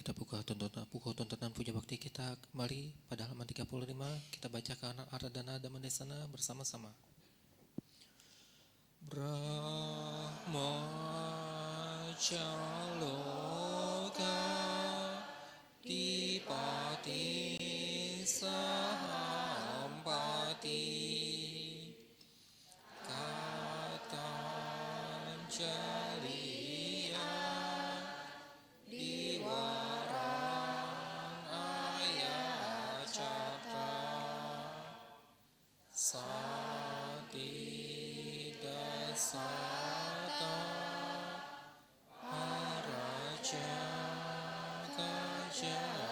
Kita buka tuntunan puja bakti kita kembali pada halaman 35. Kita bacakan Aradhana Dhammanesana bersama-sama. Brahmacaloka Dipati Sahampati Katanjaliya Diwaran Ayacata Satidasata Haraja Kajakita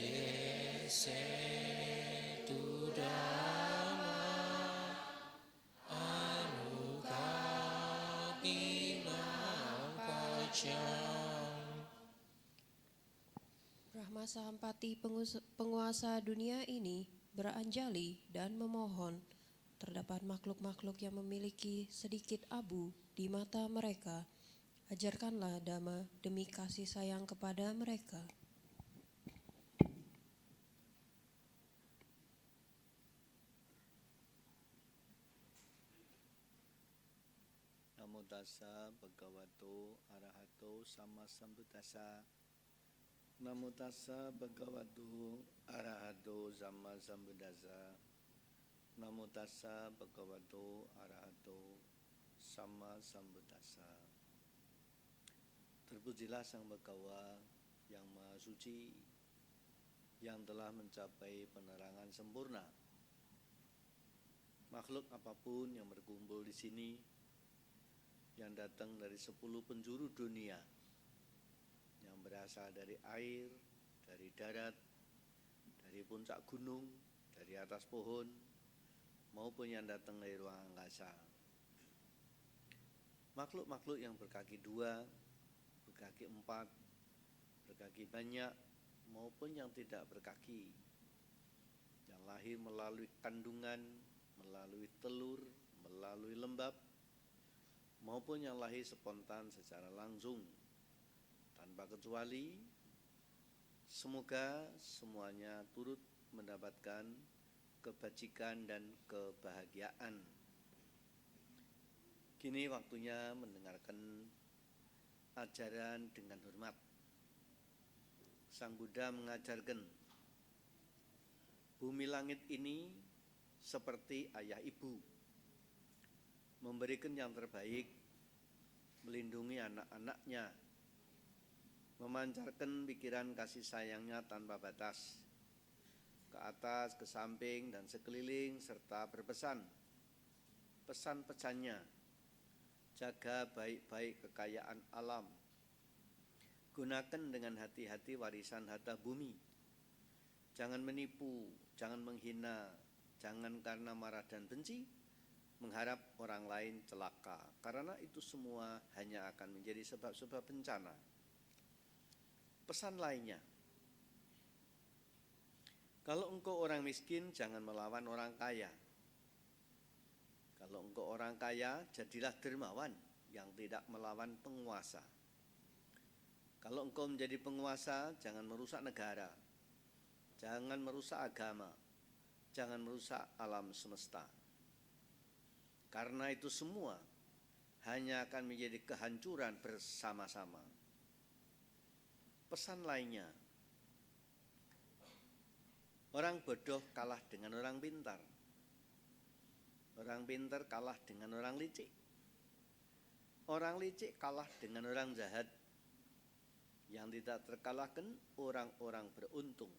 Yesetudama Anugapinam Pajam. Brahma Sahampati penguasa dunia ini beranjali dan memohon. Terdapat makhluk-makhluk yang memiliki sedikit abu di mata mereka. Ajarkanlah Dhamma demi kasih sayang kepada mereka. Namo tassa bhagavato arahato sammasambuddhassa. Namo tassa bhagavato arahato sammasambuddhassa. Namo tassa bhagavato arahato sammasambuddhassa. Terpujilah Sang Bhagawa yang Maha Suci, yang telah mencapai penerangan sempurna. Makhluk apapun yang berkumpul di sini, yang datang dari 10 penjuru dunia, yang berasal dari air, dari darat, dari puncak gunung, dari atas pohon, maupun yang datang dari ruang angkasa. Makhluk-makhluk yang berkaki 2, berkaki 4, berkaki banyak, maupun yang tidak berkaki, yang lahir melalui kandungan, melalui telur, melalui lembab, maupun yang lahir spontan secara langsung, tanpa kecuali, semoga semuanya turut mendapatkan kebajikan dan kebahagiaan. Kini waktunya mendengarkan ajaran dengan hormat. Sang Buddha mengajarkan, bumi langit ini seperti ayah ibu, memberikan yang terbaik, melindungi anak-anaknya, memancarkan pikiran kasih sayangnya tanpa batas, ke atas, ke samping, dan sekeliling, serta berpesan. Pesan-pesannya, jaga baik-baik kekayaan alam, gunakan dengan hati-hati warisan harta bumi, jangan menipu, jangan menghina, jangan karena marah dan benci mengharap orang lain celaka, karena itu semua hanya akan menjadi sebab-sebab bencana. Pesan lainnya, kalau engkau orang miskin, jangan melawan orang kaya. Kalau engkau orang kaya, jadilah dermawan yang tidak melawan penguasa. Kalau engkau menjadi penguasa, jangan merusak negara, jangan merusak agama, jangan merusak alam semesta. Karena itu semua hanya akan menjadi kehancuran bersama-sama. Pesan lainnya, orang bodoh kalah dengan orang pintar, orang pintar kalah dengan orang licik, orang licik kalah dengan orang jahat, yang tidak terkalahkan orang-orang beruntung.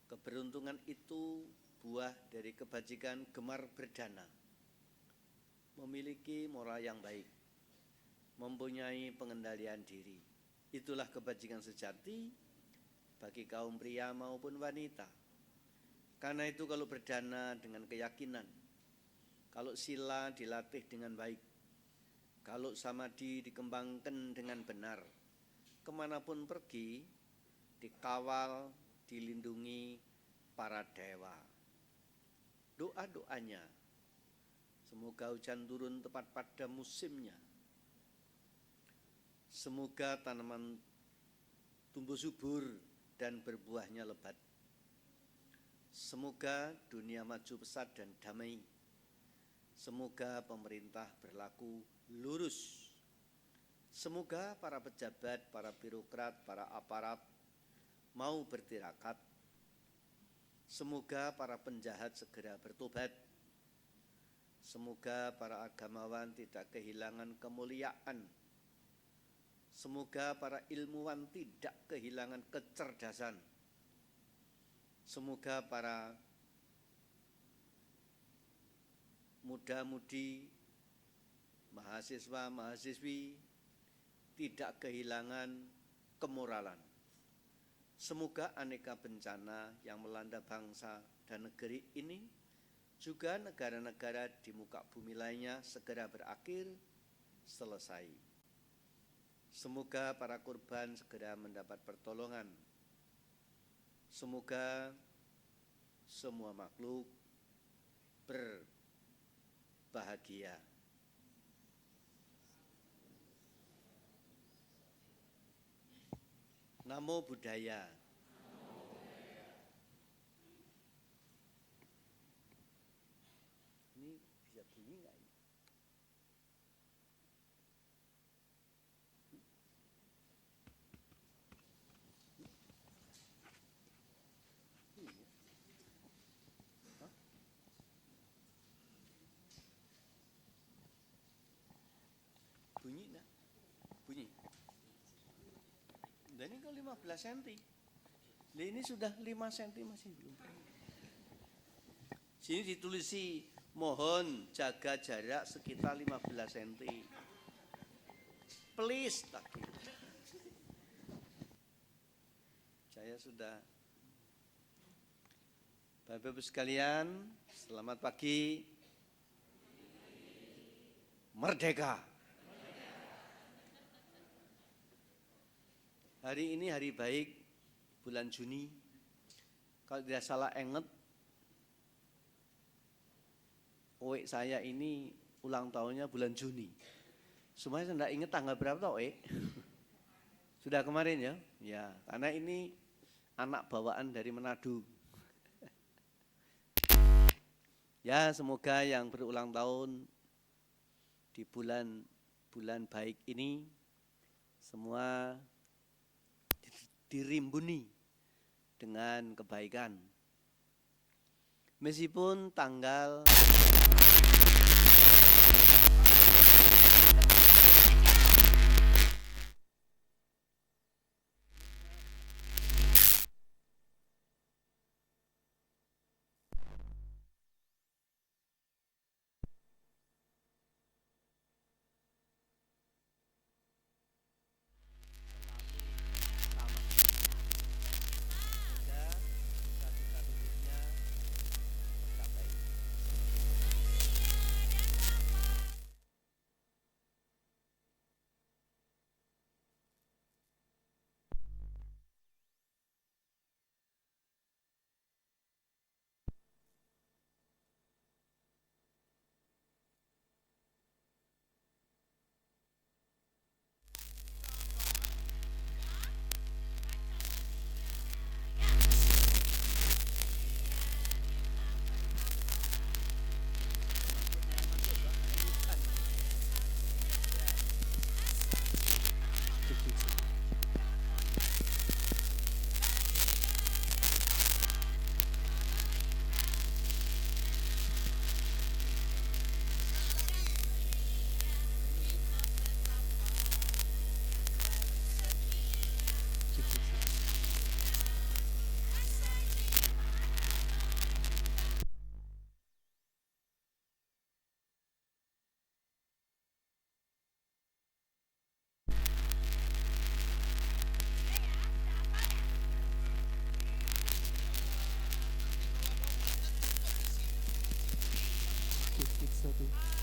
Keberuntungan itu buah dari kebajikan gemar berdana, memiliki moral yang baik, mempunyai pengendalian diri. Itulah kebajikan sejati bagi kaum pria maupun wanita. Karena itu kalau berdana dengan keyakinan, kalau sila dilatih dengan baik, kalau samadhi dikembangkan dengan benar, kemanapun pergi, dikawal, dilindungi para dewa. Doa-doanya, semoga hujan turun tepat pada musimnya. Semoga tanaman tumbuh subur dan berbuahnya lebat. Semoga dunia maju pesat dan damai. Semoga pemerintah berlaku lurus. Semoga para pejabat, para birokrat, para aparat mau bertirakat. Semoga para penjahat segera bertobat. Semoga para agamawan tidak kehilangan kemuliaan. Semoga para ilmuwan tidak kehilangan kecerdasan. Semoga para muda-mudi, mahasiswa-mahasiswi tidak kehilangan kemoralan. Semoga aneka bencana yang melanda bangsa dan negeri ini, juga negara-negara di muka bumi lainnya segera berakhir, selesai. Semoga para korban segera mendapat pertolongan. Semoga semua makhluk berbahagia. Namo Buddhaya. Ini bisa bunyi nggak ini? Bunyi enggak? Bunyi. Dan ini kan 15 cm. Ini sudah 5 cm masih belum. Sini ditulisi mohon jaga jarak sekitar 15 cm. Please, takdir. Saya sudah. Bapak-Ibu sekalian, selamat pagi. Merdeka. Hari ini hari baik, bulan Juni. Kalau tidak salah ingat, Oek saya ini ulang tahunnya bulan Juni. Semuanya saya tidak ingat tanggal berapa toh, Oek? Sudah kemarin ya? Ya, karena ini anak bawaan dari Manado. Ya, semoga yang berulang tahun di bulan baik ini semua dirimbuni dengan kebaikan. Meskipun tanggal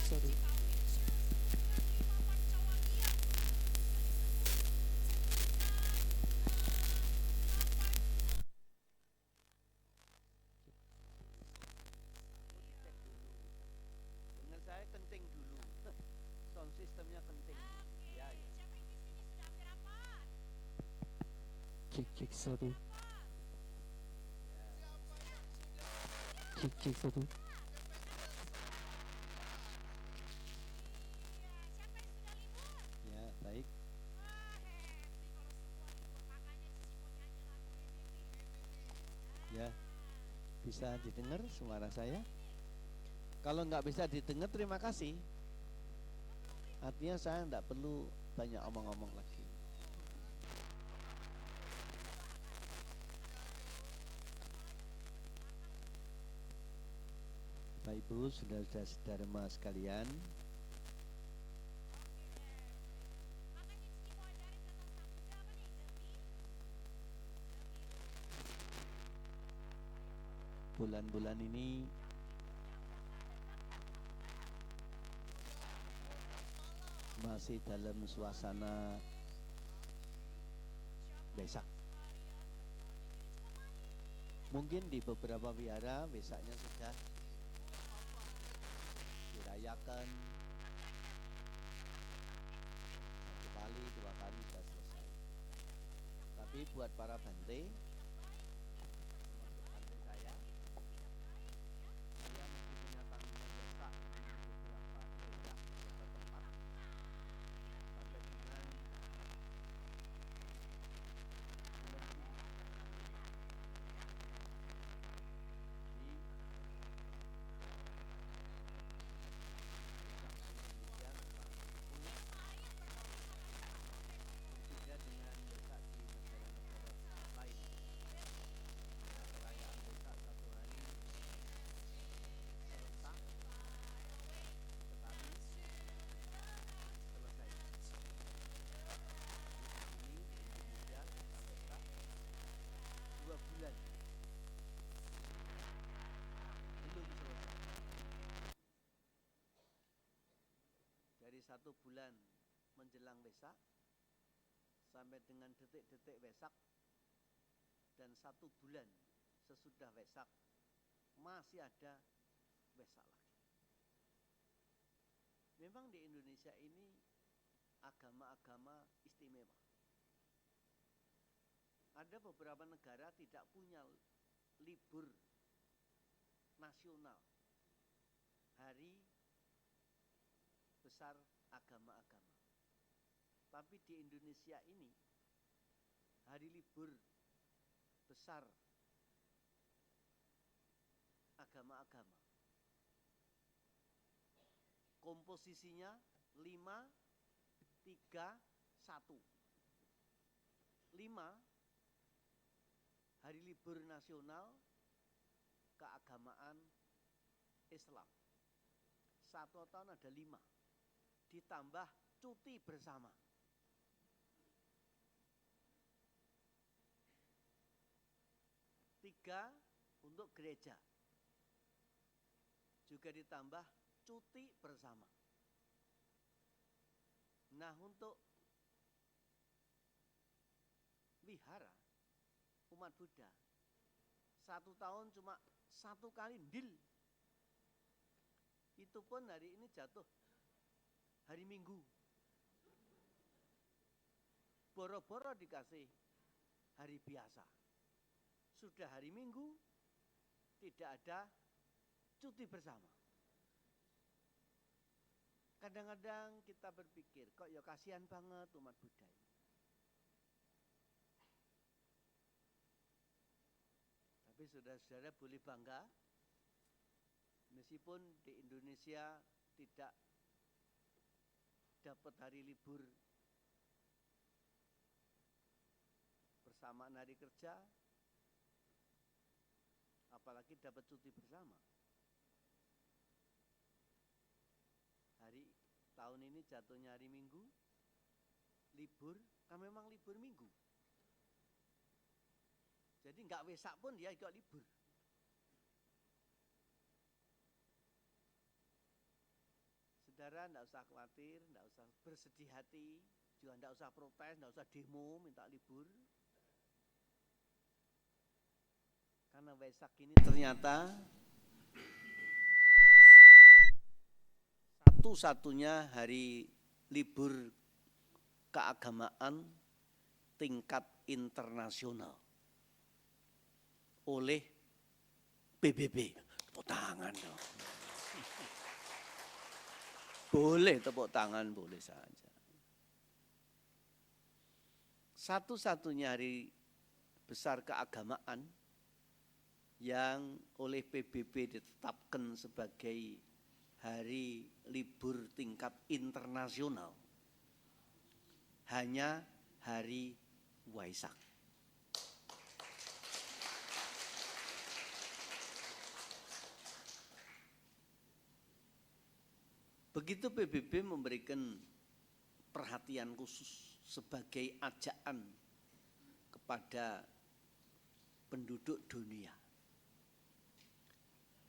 Sorry. dengan saya kencing dulu. Sound sistemnya kencing. Ya, ya. cek 1. Cek 1. Ya, baik. Ya, bisa didengar suara saya? Kalau nggak bisa didengar, terima kasih. Artinya saya nggak perlu banyak omong-omong lagi. Bapak Ibu, saudara-saudara sekalian, bulan-bulan ini masih dalam suasana Wesak. Mungkin di beberapa wihara Wesaknya sudah dirayakan 1 kali, 2 kali sudah selesai. Tapi buat para bante, saya masih punya tanggungan Wesak di beberapa daerah, beberapa tempat, sampai dengan dari 1 bulan menjelang Wesak sampai dengan detik-detik Wesak dan 1 bulan sesudah Wesak masih ada Wesak lagi. Memang di Indonesia ini agama-agama istimewa. Ada beberapa negara tidak punya libur nasional hari besar agama-agama. Tapi di Indonesia ini hari libur besar agama-agama. Komposisinya 5, 3, 1. 5 hari libur nasional keagamaan Islam. 1 tahun ada 5. Ditambah cuti bersama. Tiga untuk gereja. Juga ditambah cuti bersama. Nah, untuk wihara umat Buddha 1 tahun cuma 1 kali ndil. Itu pun hari ini jatuh hari Minggu. Boro-boro dikasih hari biasa. Sudah hari Minggu tidak ada cuti bersama. Kadang-kadang kita berpikir, kok ya kasihan banget umat Buddha ini. Tapi saudara-saudara boleh bangga, meskipun di Indonesia tidak dapat hari libur bersamaan hari kerja, apalagi dapat cuti bersama. Hari tahun ini jatuhnya hari Minggu, libur, kan memang libur Minggu. Jadi nggak Wesak pun dia ikut libur. Saudara nggak usah khawatir, nggak usah bersedih hati, juga nggak usah protes, nggak usah demo minta libur. Karena Wesak ini ternyata satu-satunya hari libur keagamaan tingkat internasional oleh PBB. Tepuk tangan dong. Boleh tepuk tangan, boleh saja. Satu-satunya hari besar keagamaan yang oleh PBB ditetapkan sebagai hari libur tingkat internasional hanya hari Waisak. Begitu PBB memberikan perhatian khusus sebagai ajaan kepada penduduk dunia.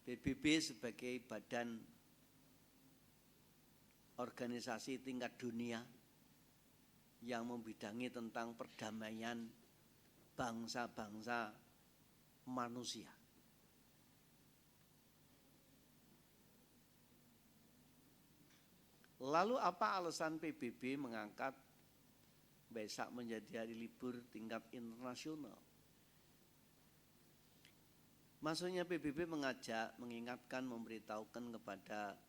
PBB sebagai badan organisasi tingkat dunia yang membidangi tentang perdamaian bangsa-bangsa manusia. Lalu apa alasan PBB mengangkat Waisak menjadi hari libur tingkat internasional? Maksudnya PBB mengajak, mengingatkan, memberitahukan kepada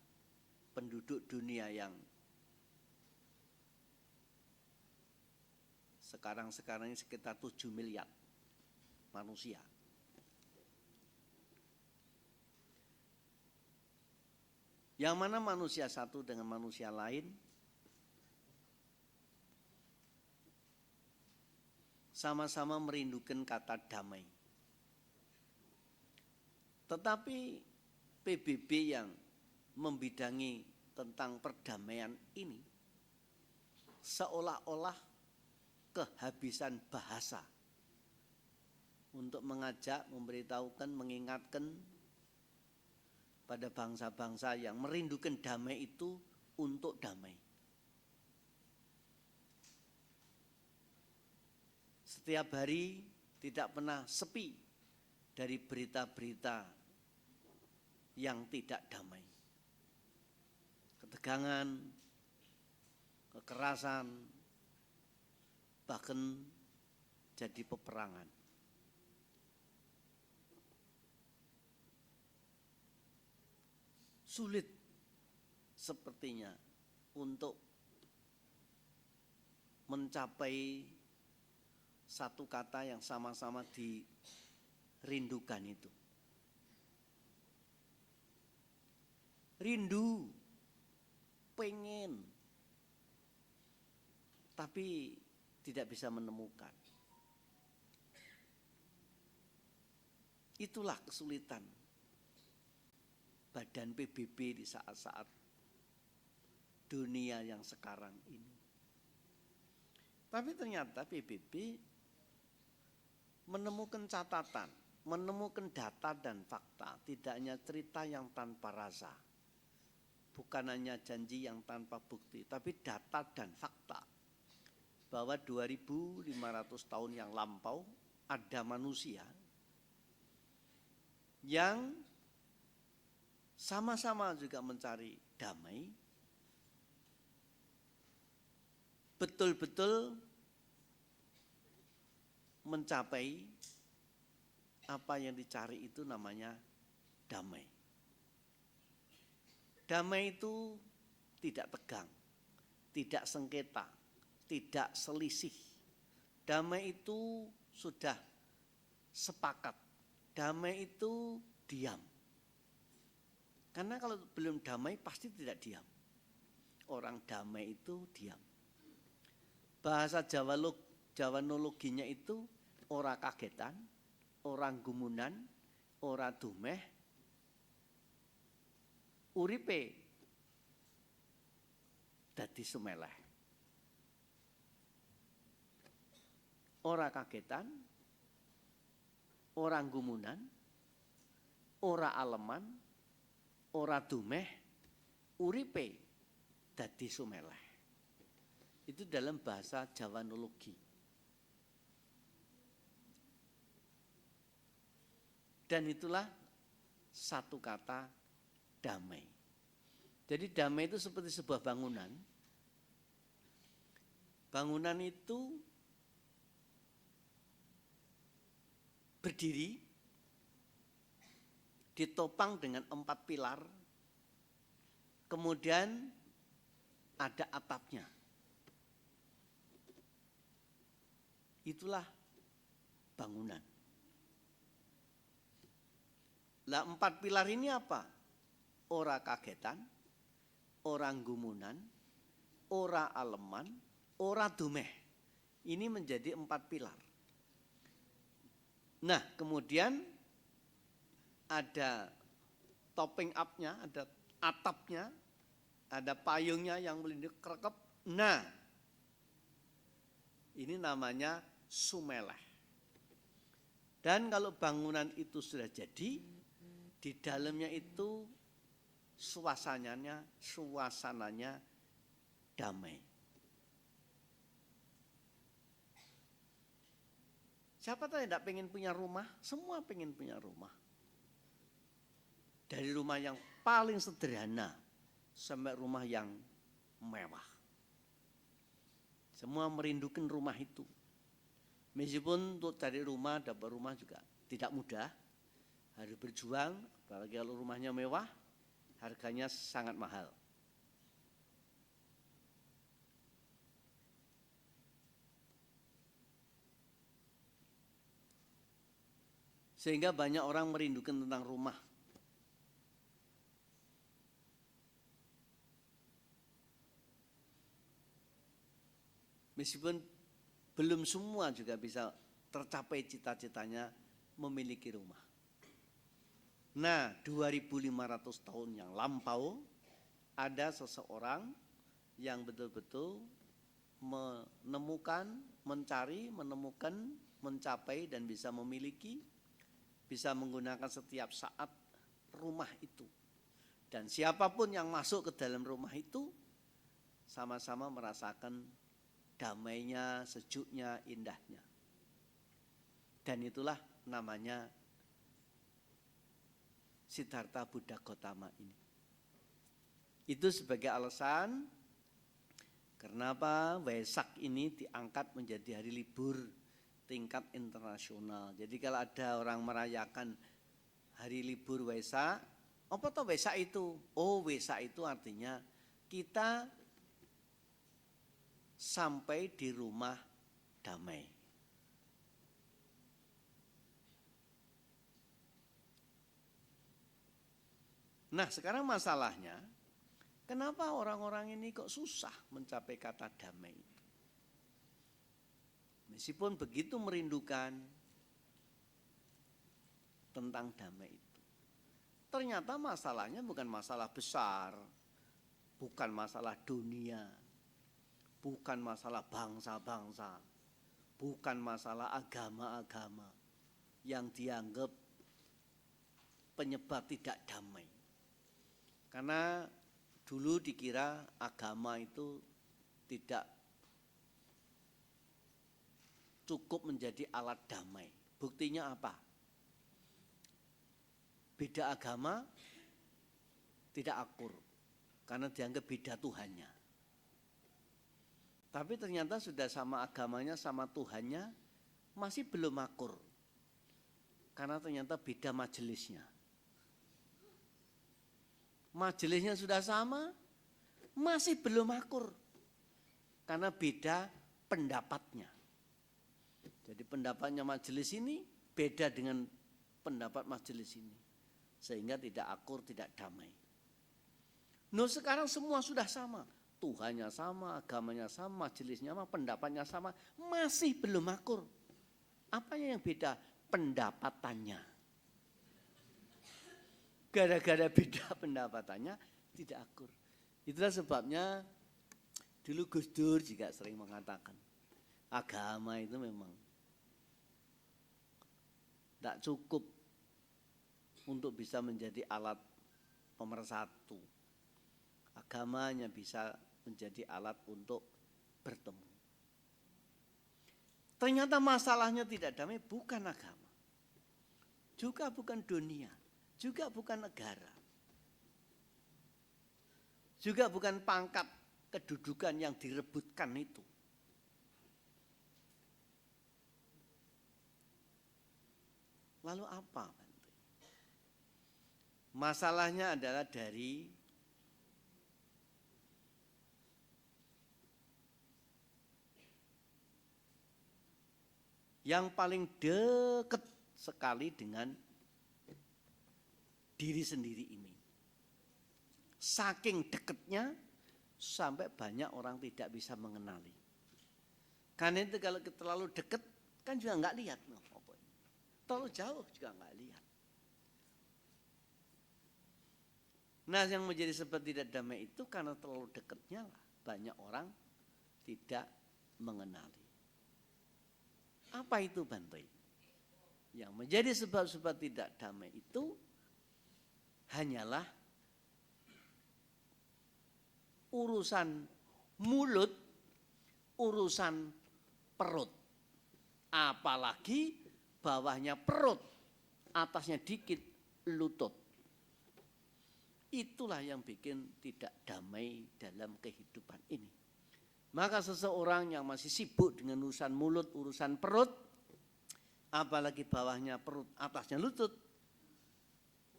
penduduk dunia yang sekarang ini sekitar 7 miliar manusia. Yang mana manusia satu dengan manusia lain sama-sama merindukan kata damai. Tetapi PBB yang membidangi tentang perdamaian ini seolah-olah kehabisan bahasa untuk mengajak, memberitahukan, mengingatkan pada bangsa-bangsa yang merindukan damai itu untuk damai. Setiap hari tidak pernah sepi dari berita-berita yang tidak damai. Ketegangan, kekerasan, bahkan jadi peperangan. Sulit sepertinya untuk mencapai satu kata yang sama-sama dirindukan itu. Rindu, pengen, tapi tidak bisa menemukan. Itulah kesulitan badan PBB di saat-saat dunia yang sekarang ini. Tapi ternyata PBB menemukan catatan, menemukan data dan fakta, tidak hanya cerita yang tanpa rasa, bukan hanya janji yang tanpa bukti, tapi data dan fakta bahwa 2500 tahun yang lampau ada manusia yang sama-sama juga mencari damai, betul-betul mencapai apa yang dicari itu namanya damai. Damai itu tidak tegang, tidak sengketa, tidak selisih. Damai itu sudah sepakat. Damai itu diam. Karena kalau belum damai pasti tidak diam. Orang damai itu diam. Bahasa Jawanologinya itu ora kagetan, orang gumunan, ora dumeh, uripe dadi sumeleh. Ora kagetan, orang gumunan, ora aleman, ora dumeh, uripe dadi sumeleh. Itu dalam bahasa Jawanologi. Dan itulah satu kata damai. Jadi damai itu seperti sebuah bangunan. Bangunan itu berdiri, ditopang dengan 4 pilar, kemudian ada atapnya. Itulah bangunan. Lah 4 pilar ini apa? Ora kagetan, ora gumunan, ora aleman, ora dumeh. Ini menjadi 4 pilar. Nah, kemudian ada topping up-nya, ada atapnya, ada payungnya yang melindungi kerekep. Nah, ini namanya sumeleh. Dan kalau bangunan itu sudah jadi, di dalamnya itu suasananya damai. Siapa tahu yang tidak pengen punya rumah? Semua pengen punya rumah. Dari rumah yang paling sederhana sampai rumah yang mewah. Semua merindukan rumah itu. Meskipun untuk cari rumah, dapat rumah juga tidak mudah. Harus berjuang, apalagi kalau rumahnya mewah, harganya sangat mahal. Sehingga banyak orang merindukan tentang rumah. Meskipun belum semua juga bisa tercapai cita-citanya memiliki rumah. Nah, 2500 tahun yang lampau ada seseorang yang betul-betul menemukan, mencapai dan bisa memiliki, bisa menggunakan setiap saat rumah itu. Dan siapapun yang masuk ke dalam rumah itu sama-sama merasakan damainya, sejuknya, indahnya. Dan itulah namanya Siddhartha Buddha Gautama ini. Itu sebagai alasan kenapa Waisak ini diangkat menjadi hari libur tingkat internasional. Jadi kalau ada orang merayakan hari libur Waisak, apa tuh Waisak itu? Oh, Waisak itu artinya kita sampai di rumah damai. Nah, sekarang masalahnya, kenapa orang-orang ini kok susah mencapai kata damai itu? Meskipun begitu merindukan tentang damai itu. Ternyata masalahnya bukan masalah besar, bukan masalah dunia, bukan masalah bangsa-bangsa, bukan masalah agama-agama yang dianggap penyebab tidak damai. Karena dulu dikira agama itu tidak cukup menjadi alat damai. Buktinya apa? Beda agama tidak akur karena dianggap beda Tuhannya. Tapi ternyata sudah sama agamanya, sama Tuhannya, masih belum akur. Karena ternyata beda majelisnya. Majelisnya sudah sama, masih belum akur. Karena beda pendapatnya. Jadi pendapatnya majelis ini beda dengan pendapat majelis ini. Sehingga tidak akur, tidak damai. Nah, sekarang semua sudah sama. Tuhannya sama, agamanya sama, majelisnya sama, pendapatnya sama, masih belum akur. Apanya yang beda? Pendapatannya. Gara-gara beda pendapatannya tidak akur. Itulah sebabnya dulu Gus Dur juga sering mengatakan, agama itu memang tidak cukup untuk bisa menjadi alat pemersatu. Agamanya bisa menjadi alat untuk bertemu. Ternyata masalahnya tidak damai bukan agama. Juga bukan dunia. Juga bukan negara. Juga bukan pangkat kedudukan yang direbutkan itu. Lalu apa? Masalahnya adalah dari yang paling dekat sekali dengan diri sendiri ini. Saking dekatnya sampai banyak orang tidak bisa mengenali. Karena itu kalau terlalu dekat kan juga nggak lihat. Terlalu jauh juga nggak lihat. Nah, yang menjadi sebab tidak damai itu karena terlalu dekatnya lah banyak orang tidak mengenali. Apa itu Bante? Yang menjadi sebab-sebab tidak damai itu hanyalah urusan mulut, urusan perut. Apalagi bawahnya perut, atasnya dikit lutut. Itulah yang bikin tidak damai dalam kehidupan ini. Maka seseorang yang masih sibuk dengan urusan mulut, urusan perut, apalagi bawahnya perut, atasnya lutut,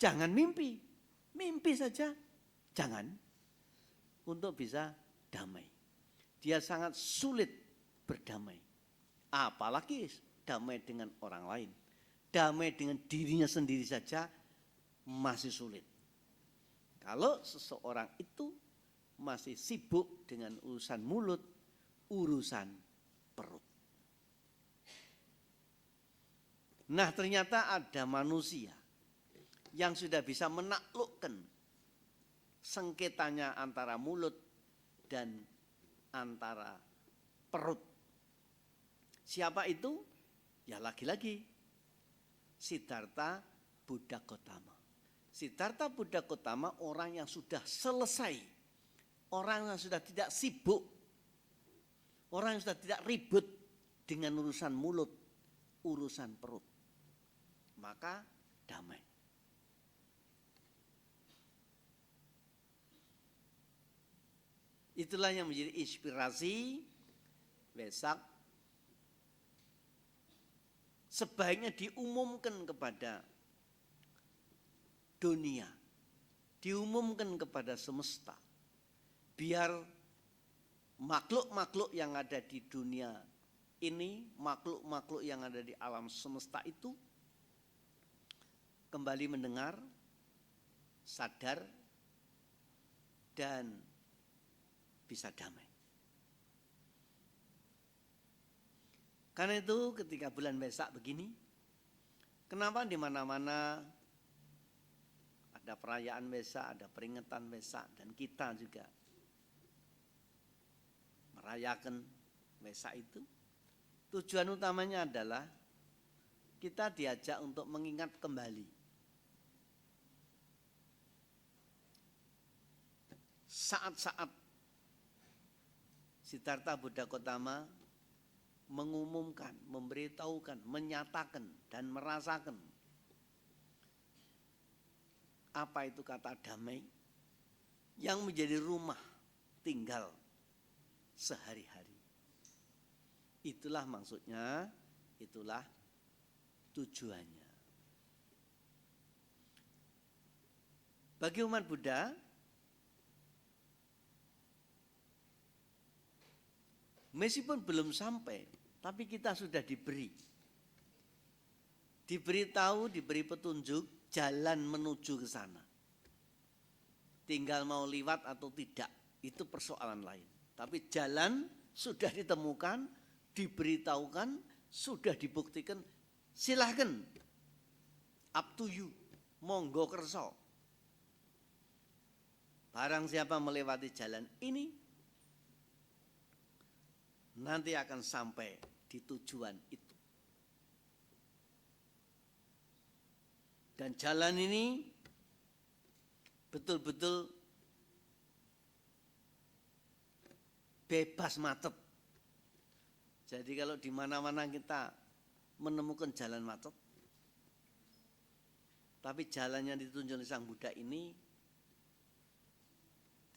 jangan mimpi. Mimpi saja, jangan. Untuk bisa damai. Dia sangat sulit berdamai. Apalagi damai dengan orang lain. Damai dengan dirinya sendiri saja masih sulit. Kalau seseorang itu masih sibuk dengan urusan mulut, urusan perut. Nah, ternyata ada manusia yang sudah bisa menaklukkan sengketanya antara mulut dan antara perut. Siapa itu? Ya lagi-lagi Siddhartha Buddha Gautama. Siddhartha Buddha Gautama orang yang sudah selesai, orang yang sudah tidak sibuk, orang yang sudah tidak ribut dengan urusan mulut, urusan perut. Maka damai. Itulah yang menjadi inspirasi Wesak. Sebaiknya diumumkan kepada dunia, diumumkan kepada semesta, biar makhluk-makhluk yang ada di dunia ini, makhluk-makhluk yang ada di alam semesta itu kembali mendengar, sadar, dan bisa damai. Karena itu ketika bulan Wesak begini, kenapa di mana-mana ada perayaan Wesak, ada peringatan Wesak, dan kita juga merayakan Wesak itu, tujuan utamanya adalah kita diajak untuk mengingat kembali saat-saat Siddhartha Buddha Gautama mengumumkan, memberitahukan, menyatakan, dan merasakan apa itu kata damai yang menjadi rumah tinggal sehari-hari. Itulah maksudnya, itulah tujuannya. Bagi umat Buddha, meskipun belum sampai, tapi kita sudah diberitahu, diberi petunjuk jalan menuju ke sana. Tinggal mau liwat atau tidak, itu persoalan lain. Tapi jalan sudah ditemukan, diberitahukan, sudah dibuktikan, silahkan, up to you, monggo kerso. Barang siapa melewati jalan ini, nanti akan sampai di tujuan itu. Dan jalan ini betul-betul bebas macet. Jadi kalau di mana-mana kita menemukan jalan macet, tapi jalan yang ditunjuk oleh Sang Buddha ini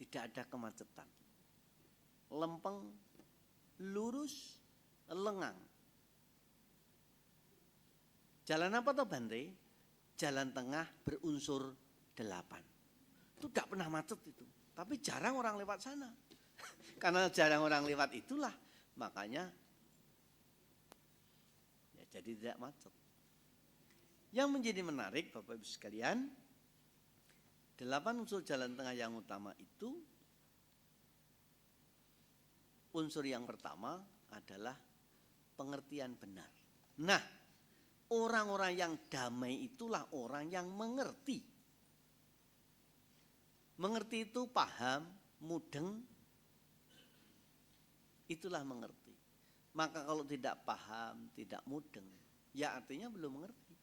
tidak ada kemacetan. Lempeng, lurus, lengang. Jalan apa toh Bante? Jalan tengah berunsur 8. Itu tidak pernah macet itu. Tapi jarang orang lewat sana. Karena jarang orang lewat itulah, makanya ya jadi tidak macet. Yang menjadi menarik Bapak Ibu sekalian, 8 unsur jalan tengah yang utama itu, unsur yang pertama adalah pengertian benar. Nah, orang-orang yang damai itulah orang yang mengerti. Mengerti itu paham, mudeng, itulah mengerti. Maka kalau tidak paham, tidak mudeng, ya artinya belum mengerti.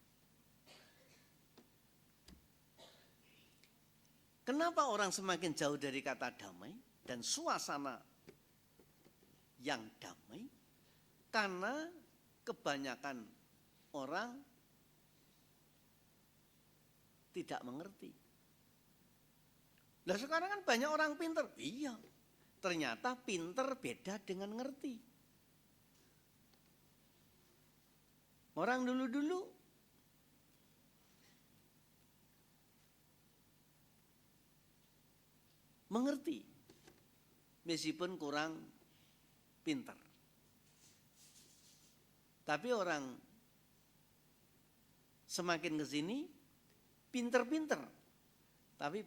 Kenapa orang semakin jauh dari kata damai dan suasana yang damai? Karena kebanyakan orang tidak mengerti. Nah sekarang kan banyak orang pinter. Iya, ternyata pinter beda dengan ngerti. Orang dulu-dulu mengerti, meskipun kurang pinter. Tapi orang semakin ke sini pinter-pinter, tapi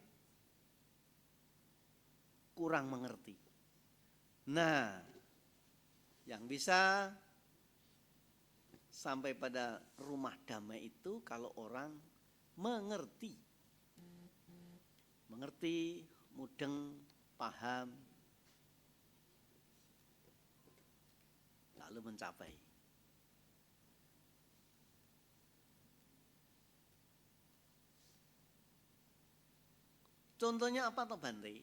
kurang mengerti. Nah, yang bisa sampai pada rumah damai itu kalau orang mengerti. Mengerti, mudeng, paham, lalu mencapai. Contohnya apa toh Bante?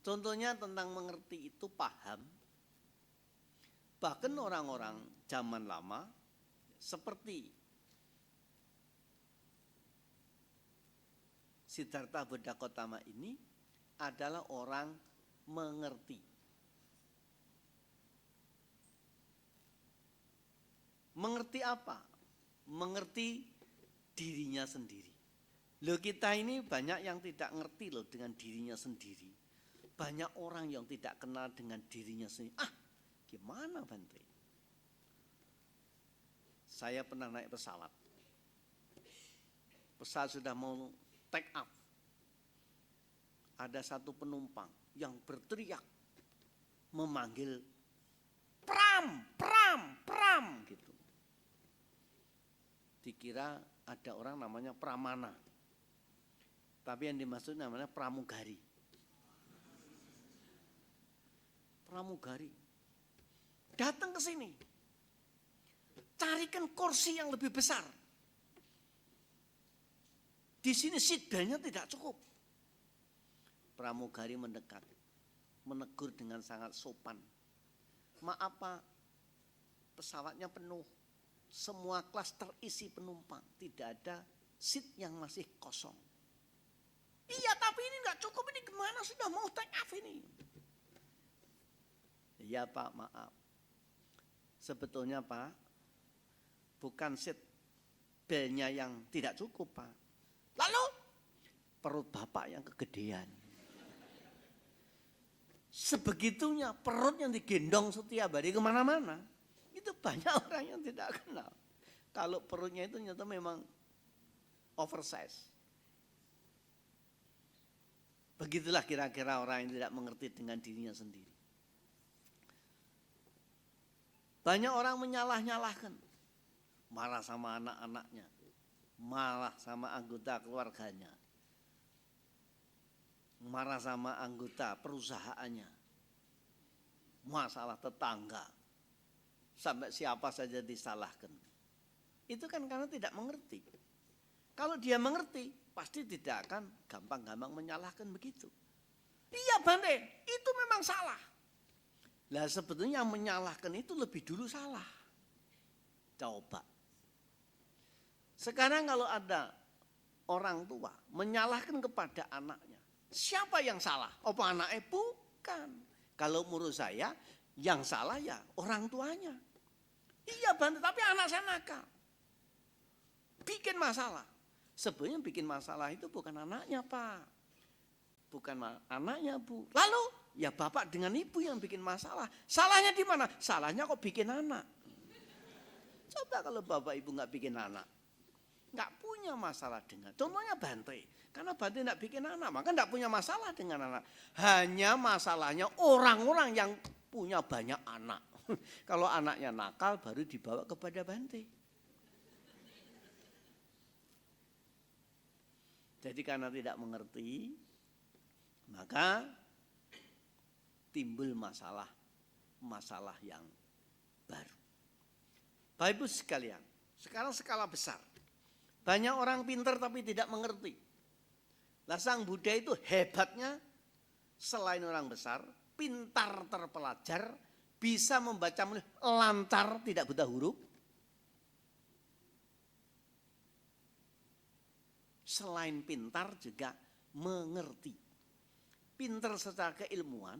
Contohnya tentang mengerti itu paham. Bahkan orang-orang zaman lama seperti Siddhartha Buddha Gautama ini adalah orang mengerti. Mengerti apa? Mengerti dirinya sendiri. Loh kita ini banyak yang tidak ngerti loh dengan dirinya sendiri. Banyak orang yang tidak kenal dengan dirinya sendiri. Gimana Bante? Saya pernah naik pesawat. Pesawat sudah mau take off. Ada satu penumpang yang berteriak memanggil pram, pram, pram gitu. Dikira ada orang namanya Pramana. Tapi yang dimaksud namanya pramugari. Pramugari. Datang ke sini. Carikan kursi yang lebih besar. Di sini seat belt-nya tidak cukup. Pramugari mendekat. Menegur dengan sangat sopan. Maaf Pak, pesawatnya penuh. Semua kelas terisi penumpang. Tidak ada seat yang masih kosong. Iya tapi ini nggak cukup, ini gimana sudah mau take off ini. Iya Pak, maaf. Sebetulnya Pak, bukan seat belnya yang tidak cukup Pak. Lalu perut Bapak yang kegedean. Sebegitunya perut yang digendong setiap hari kemana-mana. Itu banyak orang yang tidak kenal. Kalau perutnya itu ternyata memang oversize. Begitulah kira-kira orang yang tidak mengerti dengan dirinya sendiri. Banyak orang menyalah-nyalahkan. Marah sama anak-anaknya. Marah sama anggota keluarganya. Marah sama anggota perusahaannya. Masalah tetangga. Sampai siapa saja disalahkan. Itu kan karena tidak mengerti. Kalau dia mengerti, pasti tidak akan gampang-gampang menyalahkan begitu. Iya Bante, itu memang salah. Lah sebetulnya yang menyalahkan itu lebih dulu salah. Coba. Sekarang kalau ada orang tua menyalahkan kepada anaknya, siapa yang salah? Apa anaknya? Bukan. Kalau menurut saya, yang salah ya orang tuanya. Iya bantu, tapi anak saya nakal. Bikin masalah. Sebenarnya bikin masalah itu bukan anaknya Pak. Bukan anaknya Bu. Lalu ya bapak dengan ibu yang bikin masalah. Salahnya di mana? Salahnya kok bikin anak. Coba kalau bapak ibu nggak bikin anak. Nggak punya masalah dengan. Contohnya Bante. Karena Bante nggak bikin anak. Maka nggak punya masalah dengan anak. Hanya masalahnya orang-orang yang punya banyak anak. Kalau anaknya nakal baru dibawa kepada Bante. Jadi karena tidak mengerti, maka timbul masalah yang baru. Bapak Ibu sekalian, sekarang skala besar. Banyak orang pintar tapi tidak mengerti. Lah Sang Buddha itu hebatnya selain orang besar, pintar terpelajar, bisa membaca lancar tidak buta huruf. Selain pintar juga mengerti. Pintar secara keilmuan,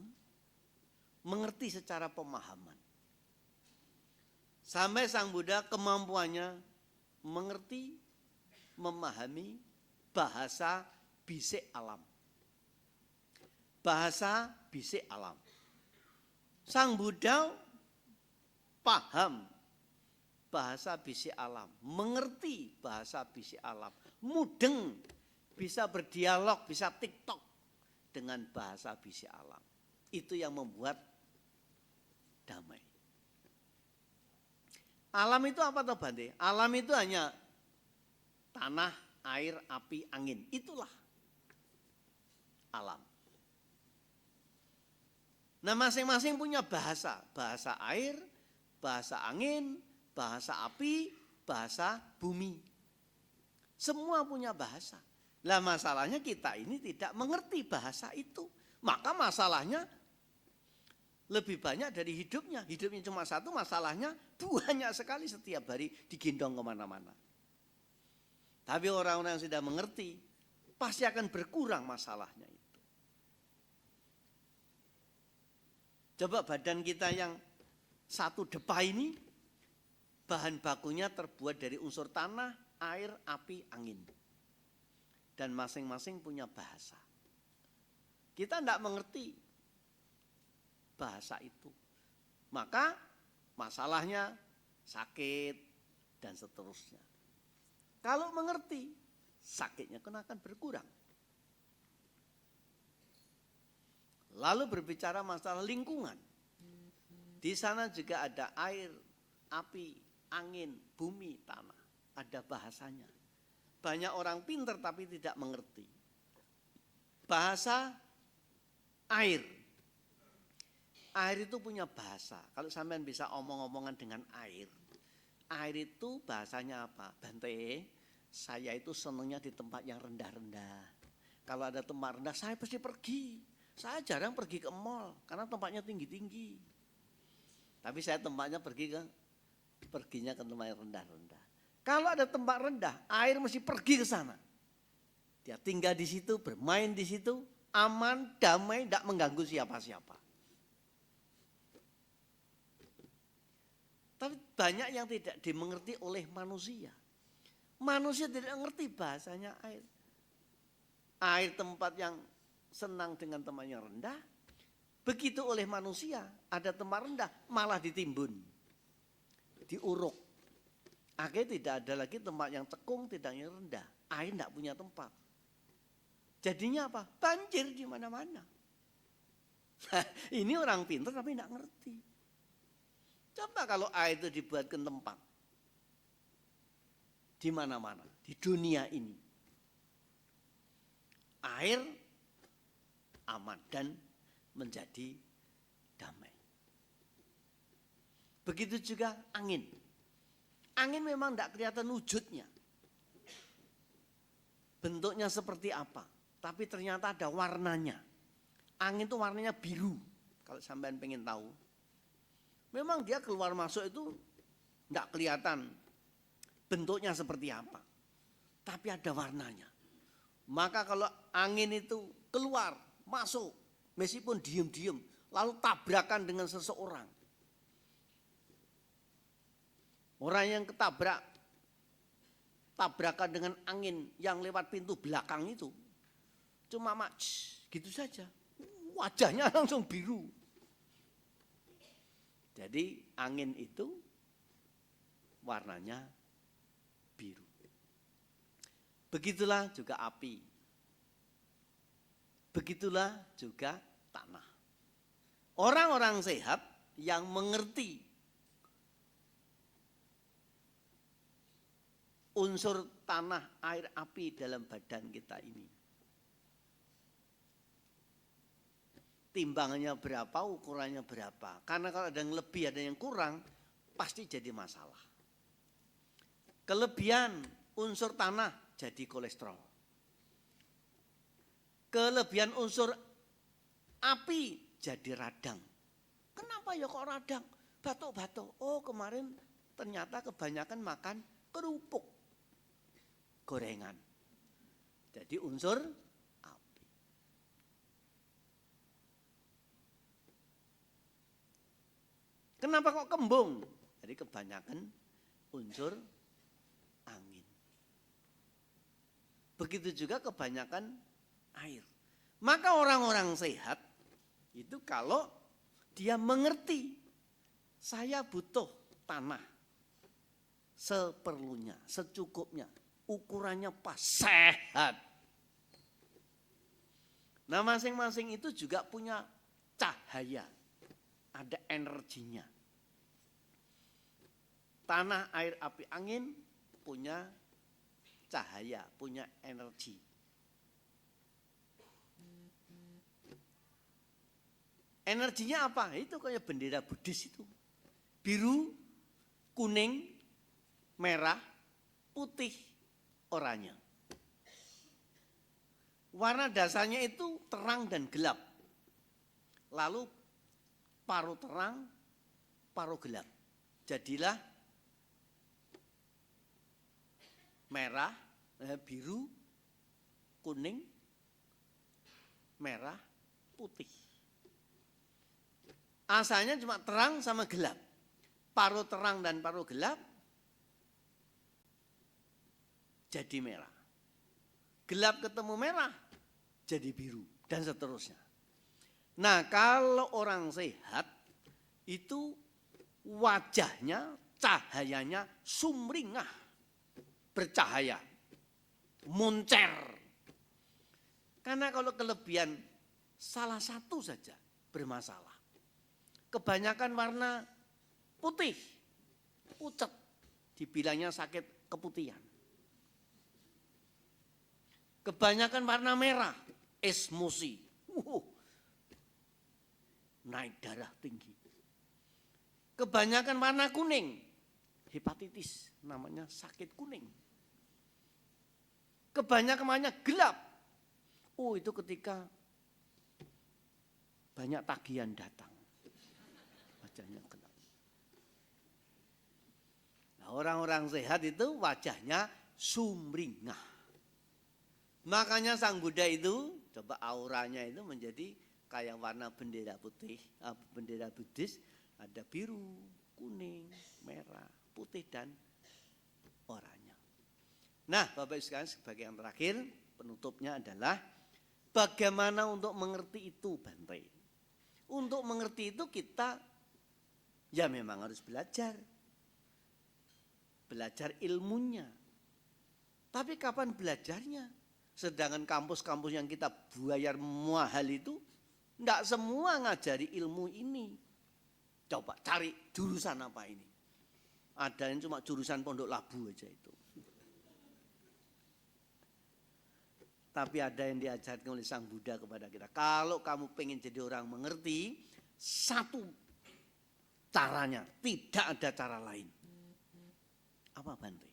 mengerti secara pemahaman. Sampai Sang Buddha kemampuannya mengerti, memahami bahasa bisik alam. Bahasa bisik alam. Sang Buddha paham bahasa bisik alam, mengerti bahasa bisik alam, mudeng, bisa berdialog, bisa TikTok dengan bahasa bisik alam. Itu yang membuat damai. Alam itu apa toh Bante? Alam itu hanya tanah, air, api, angin. Itulah alam. Nah masing-masing punya bahasa. Bahasa air, bahasa angin, bahasa api, bahasa bumi. Semua punya bahasa. Lah masalahnya kita ini tidak mengerti bahasa itu. Maka masalahnya lebih banyak dari hidupnya. Hidupnya cuma satu, masalahnya banyak sekali setiap hari digendong kemana-mana. Tapi orang-orang yang sudah mengerti, pasti akan berkurang masalahnya itu. Coba badan kita yang satu depa ini, bahan bakunya terbuat dari unsur tanah, air, api, angin. Dan masing-masing punya bahasa. Kita tidak mengerti bahasa itu. Maka masalahnya sakit dan seterusnya. Kalau mengerti, sakitnya akan berkurang. Lalu berbicara masalah lingkungan. Di sana juga ada air, api, angin, bumi, tanah. Ada bahasanya. Banyak orang pintar tapi tidak mengerti. Bahasa air. Air itu punya bahasa. Kalau sampean bisa omong-omongan dengan air. Air itu bahasanya apa? Bante, saya itu senangnya di tempat yang rendah-rendah. Kalau ada tempat rendah, saya pasti pergi. Saya jarang pergi ke mall karena tempatnya tinggi-tinggi. Tapi saya perginya ke tempat yang rendah-rendah. Kalau ada tempat rendah, air mesti pergi ke sana. Dia tinggal di situ, bermain di situ, aman, damai, tidak mengganggu siapa-siapa. Tapi banyak yang tidak dimengerti oleh manusia. Manusia tidak mengerti bahasanya air. Air tempat yang senang dengan tempat yang rendah. Begitu oleh manusia, ada tempat rendah, malah ditimbun. Diuruk. Akhirnya tidak ada lagi tempat yang cekung, tidak yang rendah. Air tidak punya tempat. Jadinya apa? Banjir di mana-mana. Ini orang pintar tapi tidak ngerti. Coba kalau air itu dibuatkan tempat. Di mana-mana. Di dunia ini. Air aman dan menjadi damai. Begitu juga angin. Angin memang tidak kelihatan wujudnya. Bentuknya seperti apa. Tapi ternyata ada warnanya. Angin itu warnanya biru. Kalau sampean pengen tahu. Memang dia keluar masuk itu tidak kelihatan bentuknya seperti apa. Tapi ada warnanya. Maka kalau angin itu keluar, masuk, meskipun diem-diem, lalu tabrakan dengan seseorang. Orang yang tabrakan dengan angin yang lewat pintu belakang itu, cuma gitu saja, wajahnya langsung biru. Jadi angin itu warnanya biru. Begitulah juga api. Begitulah juga tanah. Orang-orang sehat yang mengerti unsur tanah, air, api dalam badan kita ini. Timbangannya berapa, ukurannya berapa. Karena kalau ada yang lebih, ada yang kurang, pasti jadi masalah. Kelebihan unsur tanah jadi kolesterol. Kelebihan unsur api jadi radang. Kenapa ya kok radang? Batuk-batuk. Oh kemarin ternyata kebanyakan makan kerupuk, gorengan. Jadi unsur api. Kenapa kok kembung? Jadi kebanyakan unsur angin. Begitu juga kebanyakan air. Maka orang-orang sehat itu kalau dia mengerti saya butuh tanah seperlunya, secukupnya, ukurannya pas, sehat. Nah masing-masing itu juga punya cahaya, ada energinya. Tanah, air, api, angin punya cahaya, punya energi. Energinya apa? Itu kayak bendera Buddhis itu. Biru, kuning, merah, putih, oranye. Warna dasarnya itu terang dan gelap. Lalu paruh terang, paruh gelap. Jadilah merah, biru, kuning, merah, putih. Asalnya cuma terang sama gelap. Paruh terang dan paruh gelap jadi merah. Gelap ketemu merah jadi biru dan seterusnya. Nah, kalau orang sehat itu wajahnya, cahayanya sumringah, bercahaya, moncer. Karena kalau kelebihan salah satu saja bermasalah. Kebanyakan warna putih, pucat, dibilangnya sakit keputihan. Kebanyakan warna merah, esmosi, naik darah tinggi. Kebanyakan warna kuning, hepatitis, namanya sakit kuning. Kebanyakan warna gelap, itu ketika banyak tagihan datang. Wajahnya gelap. Nah, orang-orang sehat itu wajahnya sumringah. Makanya Sang Buddha itu, coba auranya itu menjadi kayak warna bendera putih, bendera Buddhis, ada biru, kuning, merah, putih, dan oranye. Nah, Bapak Ibu sekalian, sebagai yang terakhir, penutupnya adalah bagaimana untuk mengerti itu, Bante. Untuk mengerti itu kita ya memang harus belajar. Belajar ilmunya. Tapi kapan belajarnya? Sedangkan kampus-kampus yang kita bayar mahal itu enggak semua ngajari ilmu ini. Coba cari jurusan apa ini. Ada yang cuma jurusan Pondok Labu aja itu. Tapi ada yang diajarkan oleh Sang Buddha kepada kita. Kalau kamu pengen jadi orang mengerti, satu caranya, tidak ada cara lain. Apa, Bante?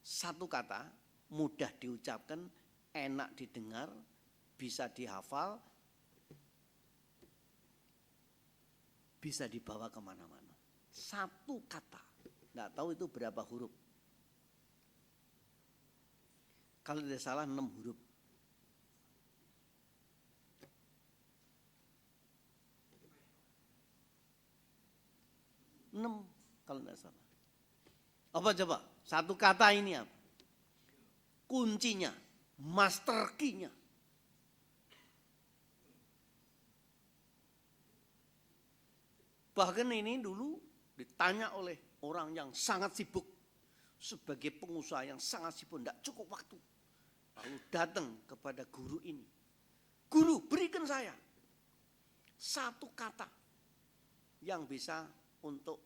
Satu kata, mudah diucapkan, enak didengar, bisa dihafal, bisa dibawa kemana-mana. Satu kata, nggak tahu itu berapa huruf. Kalau tidak salah 6 huruf. 6 kalau tidak salah. Apa coba? Satu kata ini apa? Kuncinya, master key-nya. Bahkan ini dulu ditanya oleh orang yang sangat sibuk, sebagai pengusaha yang sangat sibuk, tidak cukup waktu. Lalu datang kepada guru ini. Guru, berikan saya satu kata yang bisa untuk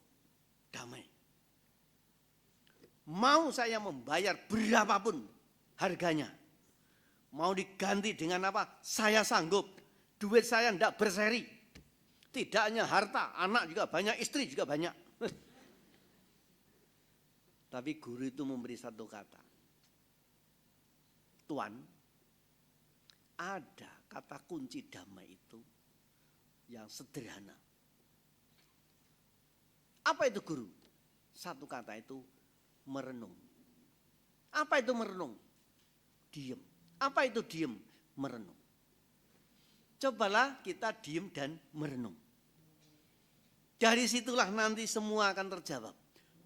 damai. Mau saya membayar berapapun harganya. Mau diganti dengan apa? Saya sanggup. Duit saya tidak berseri. Tidak hanya harta, anak juga banyak, istri juga banyak. Tapi guru itu memberi satu kata. Tuan, ada kata kunci damai itu yang sederhana. Apa itu guru? Satu kata itu merenung. Apa itu merenung? Diem. Apa itu diem? Merenung. Cobalah kita diem dan merenung. Dari situlah nanti semua akan terjawab.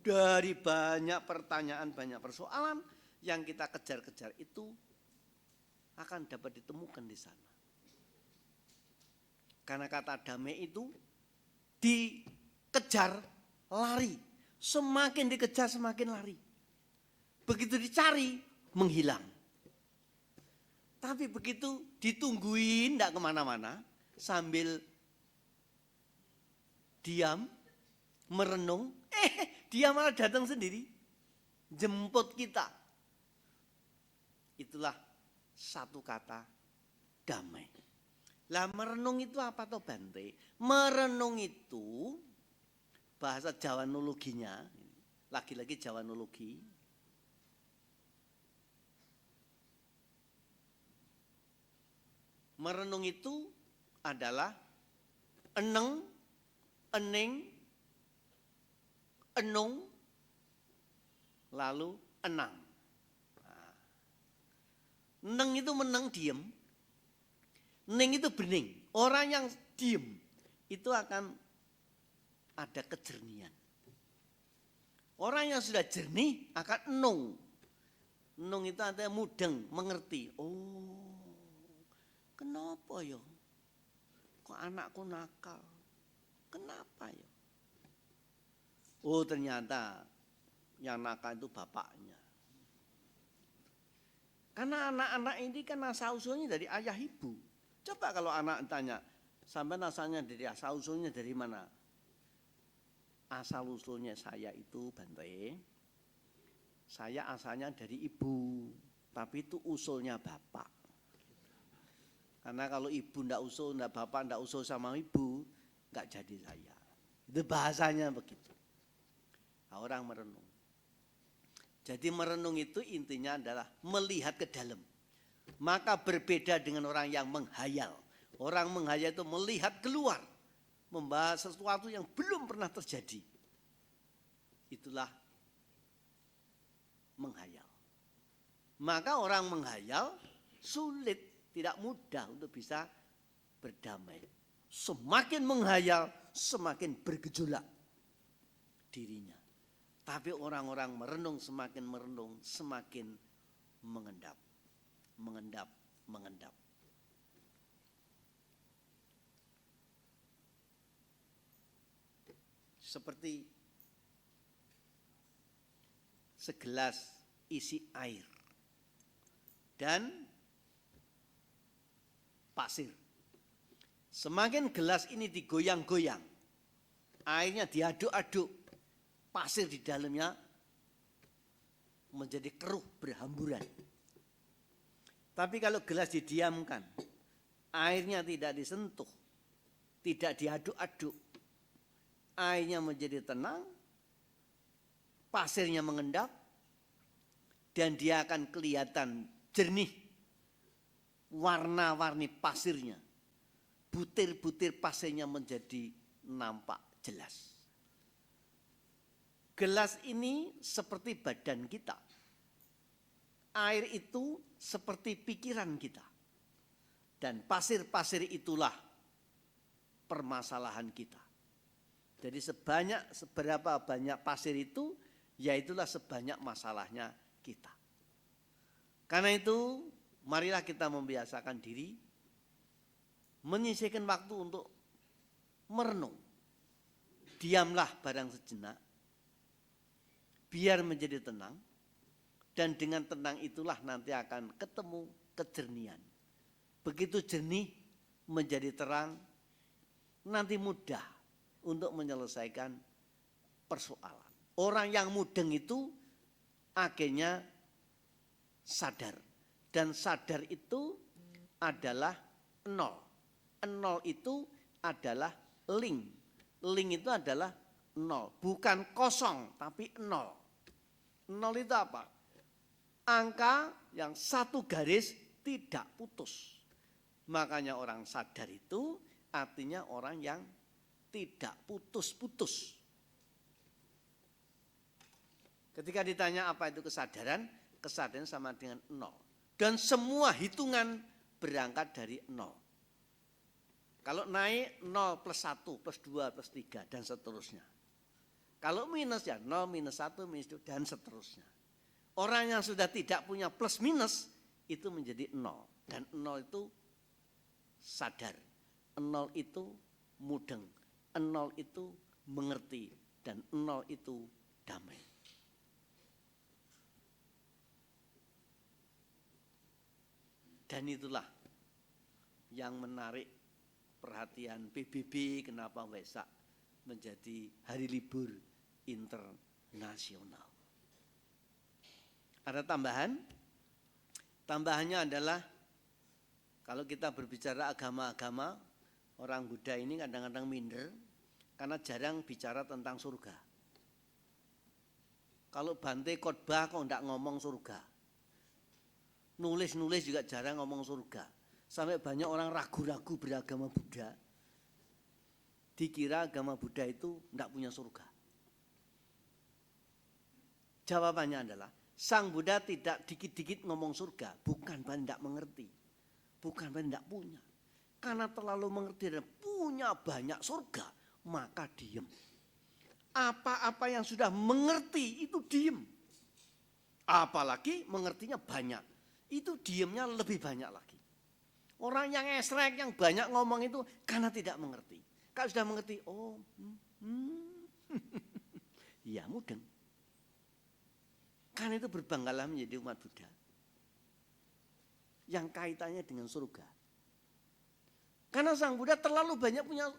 Dari banyak pertanyaan, banyak persoalan yang kita kejar-kejar itu akan dapat ditemukan di sana. Karena kata damai itu dikejar lari. Semakin dikejar semakin lari. Begitu dicari menghilang. Tapi begitu ditungguin tidak kemana-mana sambil diam, merenung, dia malah datang sendiri, jemput kita. Itulah satu kata damai. Lah merenung itu apa toh Bante? Merenung itu bahasa Jawanologinya, lagi-lagi Jawanologi. Merenung itu adalah eneng, ening, enung, lalu enang. Nah, eneng itu meneng diem, ening itu bening. Orang yang diem itu akan ada kejernihan. Orang yang sudah jernih akan enung. Enung itu artinya mudeng, mengerti. Oh, kenapa ya? Kok anakku nakal? Kenapa ya? Oh ternyata yang nakal itu bapaknya. Karena anak-anak ini kan asal usulnya dari ayah ibu. Coba kalau anak tanya, sampai asalnya dari asal usulnya dari mana? Asal usulnya saya itu Bante, saya asalnya dari ibu, tapi itu usulnya bapak. Karena kalau ibu ndak usul, ndak bapak ndak usul sama ibu, nggak jadi saya. Itu bahasanya begitu. Nah, orang merenung. Jadi merenung itu intinya adalah melihat ke dalam. Maka berbeda dengan orang yang menghayal. Orang menghayal itu melihat keluar, membahas sesuatu yang belum pernah terjadi. Itulah menghayal. Maka orang menghayal sulit. Tidak mudah untuk bisa berdamai. Semakin menghayal, semakin bergejolak dirinya. Tapi orang-orang merenung, semakin merenung, semakin mengendap. Mengendap, mengendap. Seperti segelas isi air. Dan pasir. Semakin gelas ini digoyang-goyang, airnya diaduk-aduk, pasir di dalamnya menjadi keruh berhamburan. Tapi kalau gelas didiamkan, airnya tidak disentuh, tidak diaduk-aduk, airnya menjadi tenang, pasirnya mengendap, dan dia akan kelihatan jernih. Warna-warni pasirnya, butir-butir pasirnya menjadi nampak jelas. Gelas ini seperti badan kita. Air itu seperti pikiran kita. Dan pasir-pasir itulah permasalahan kita. Jadi seberapa banyak pasir itu, yaitulah sebanyak masalahnya kita. Karena itu, marilah kita membiasakan diri, menyisihkan waktu untuk merenung. Diamlah barang sejenak, biar menjadi tenang, dan dengan tenang itulah nanti akan ketemu kejernihan. Begitu jernih menjadi terang, nanti mudah untuk menyelesaikan persoalan. Orang yang mudeng itu akhirnya sadar. Dan sadar itu adalah nol. Nol itu adalah ling. Ling itu adalah nol. Bukan kosong, tapi nol. Nol itu apa? Angka yang satu garis tidak putus. Makanya orang sadar itu artinya orang yang tidak putus-putus. Ketika ditanya apa itu kesadaran, kesadaran sama dengan nol. Dan semua hitungan berangkat dari nol. Kalau naik 0 plus 1 plus 2 plus 3 dan seterusnya. Kalau minus ya 0 minus 1 minus 2 dan seterusnya. Orang yang sudah tidak punya plus minus itu menjadi 0. Dan 0 itu sadar. 0 itu mudeng. 0 itu mengerti. Dan 0 itu damai. Dan itulah yang menarik perhatian PBB kenapa Waisak menjadi hari libur internasional. Ada tambahan? Tambahannya adalah kalau kita berbicara agama-agama, orang Buddha ini kadang-kadang minder karena jarang bicara tentang surga. Kalau Bante khotbah kok enggak ngomong surga. Nulis-nulis juga jarang ngomong surga. Sampai banyak orang ragu-ragu beragama Buddha. Dikira agama Buddha itu enggak punya surga. Jawabannya adalah, Sang Buddha tidak dikit-dikit ngomong surga. Bukan berarti enggak mengerti. Bukan berarti enggak punya. Karena terlalu mengerti dan punya banyak surga, maka diem. Apa-apa yang sudah mengerti itu diem. Apalagi mengertinya banyak. Itu diemnya lebih banyak lagi. Orang yang esrek, yang banyak ngomong itu karena tidak mengerti. Kalau sudah mengerti, ya mudeng. Karena itu berbanggalah menjadi umat Buddha. Yang kaitannya dengan surga. Karena Sang Buddha terlalu banyak punya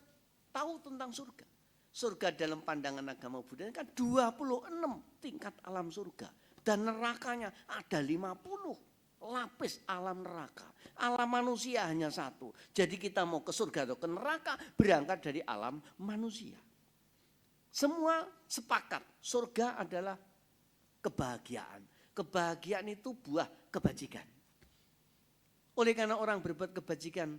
tahu tentang surga. Surga dalam pandangan agama Buddha kan 26 tingkat alam surga. Dan nerakanya ada 50. Lapis alam neraka. Alam manusia hanya satu. Jadi kita mau ke surga atau ke neraka berangkat dari alam manusia. Semua sepakat surga adalah kebahagiaan. Kebahagiaan itu buah kebajikan. Oleh karena orang berbuat kebajikan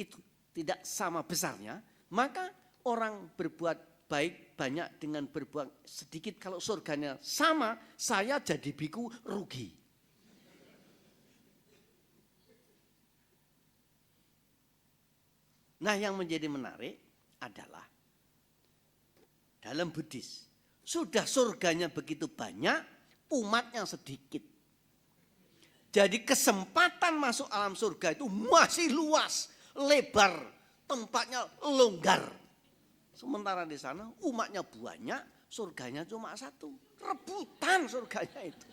itu tidak sama besarnya, maka orang berbuat baik banyak dengan berbuat sedikit. Kalau surganya sama, saya jadi biku rugi. Nah, yang menjadi menarik adalah dalam Buddhis, sudah surganya begitu banyak, umatnya sedikit. Jadi kesempatan masuk alam surga itu masih luas, lebar, tempatnya longgar. Sementara di sana umatnya banyak, surganya cuma satu. Rebutan surganya itu.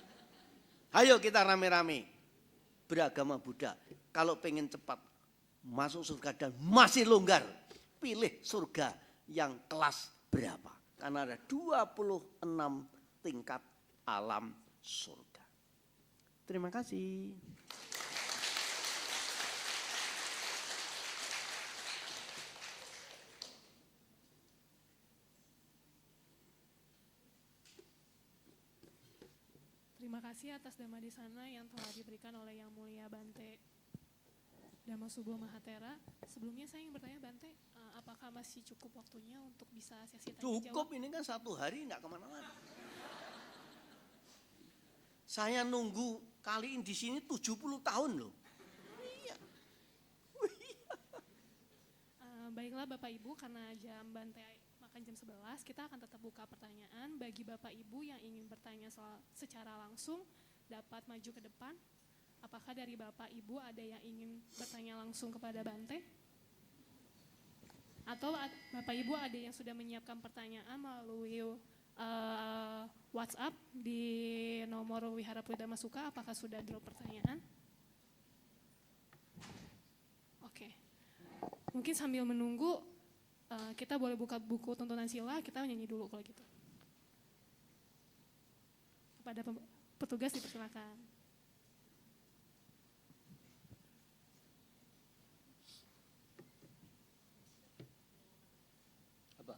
Ayo kita rame-rame beragama Buddha. Kalau pengen cepat masuk surga dan masih longgar, pilih surga yang kelas berapa? Karena ada 26 tingkat alam surga. Terima kasih. Terima kasih atas dhamma di sana yang telah diberikan oleh Yang Mulia Bante Dhamma Subo Mahatera. Sebelumnya saya ingin bertanya Bante, apakah masih cukup waktunya untuk bisa sesi tanya jawab? Cukup, ini kan 1 hari enggak kemana-mana. Saya nunggu kaliin di sini 70 tahun loh. Iya. Baiklah Bapak Ibu, karena jam Bante misalkan jam 11, kita akan tetap buka pertanyaan. Bagi Bapak Ibu yang ingin bertanya secara langsung, dapat maju ke depan. Apakah dari Bapak Ibu ada yang ingin bertanya langsung kepada Bante? Atau Bapak Ibu ada yang sudah menyiapkan pertanyaan melalui WhatsApp di nomor Wihara Pradama Sukha? Apakah sudah drop pertanyaan? Oke. Mungkin sambil menunggu, kita boleh buka buku tuntunan sila, kita nyanyi dulu kalau gitu. Kepada petugas dipersilakan. Apa?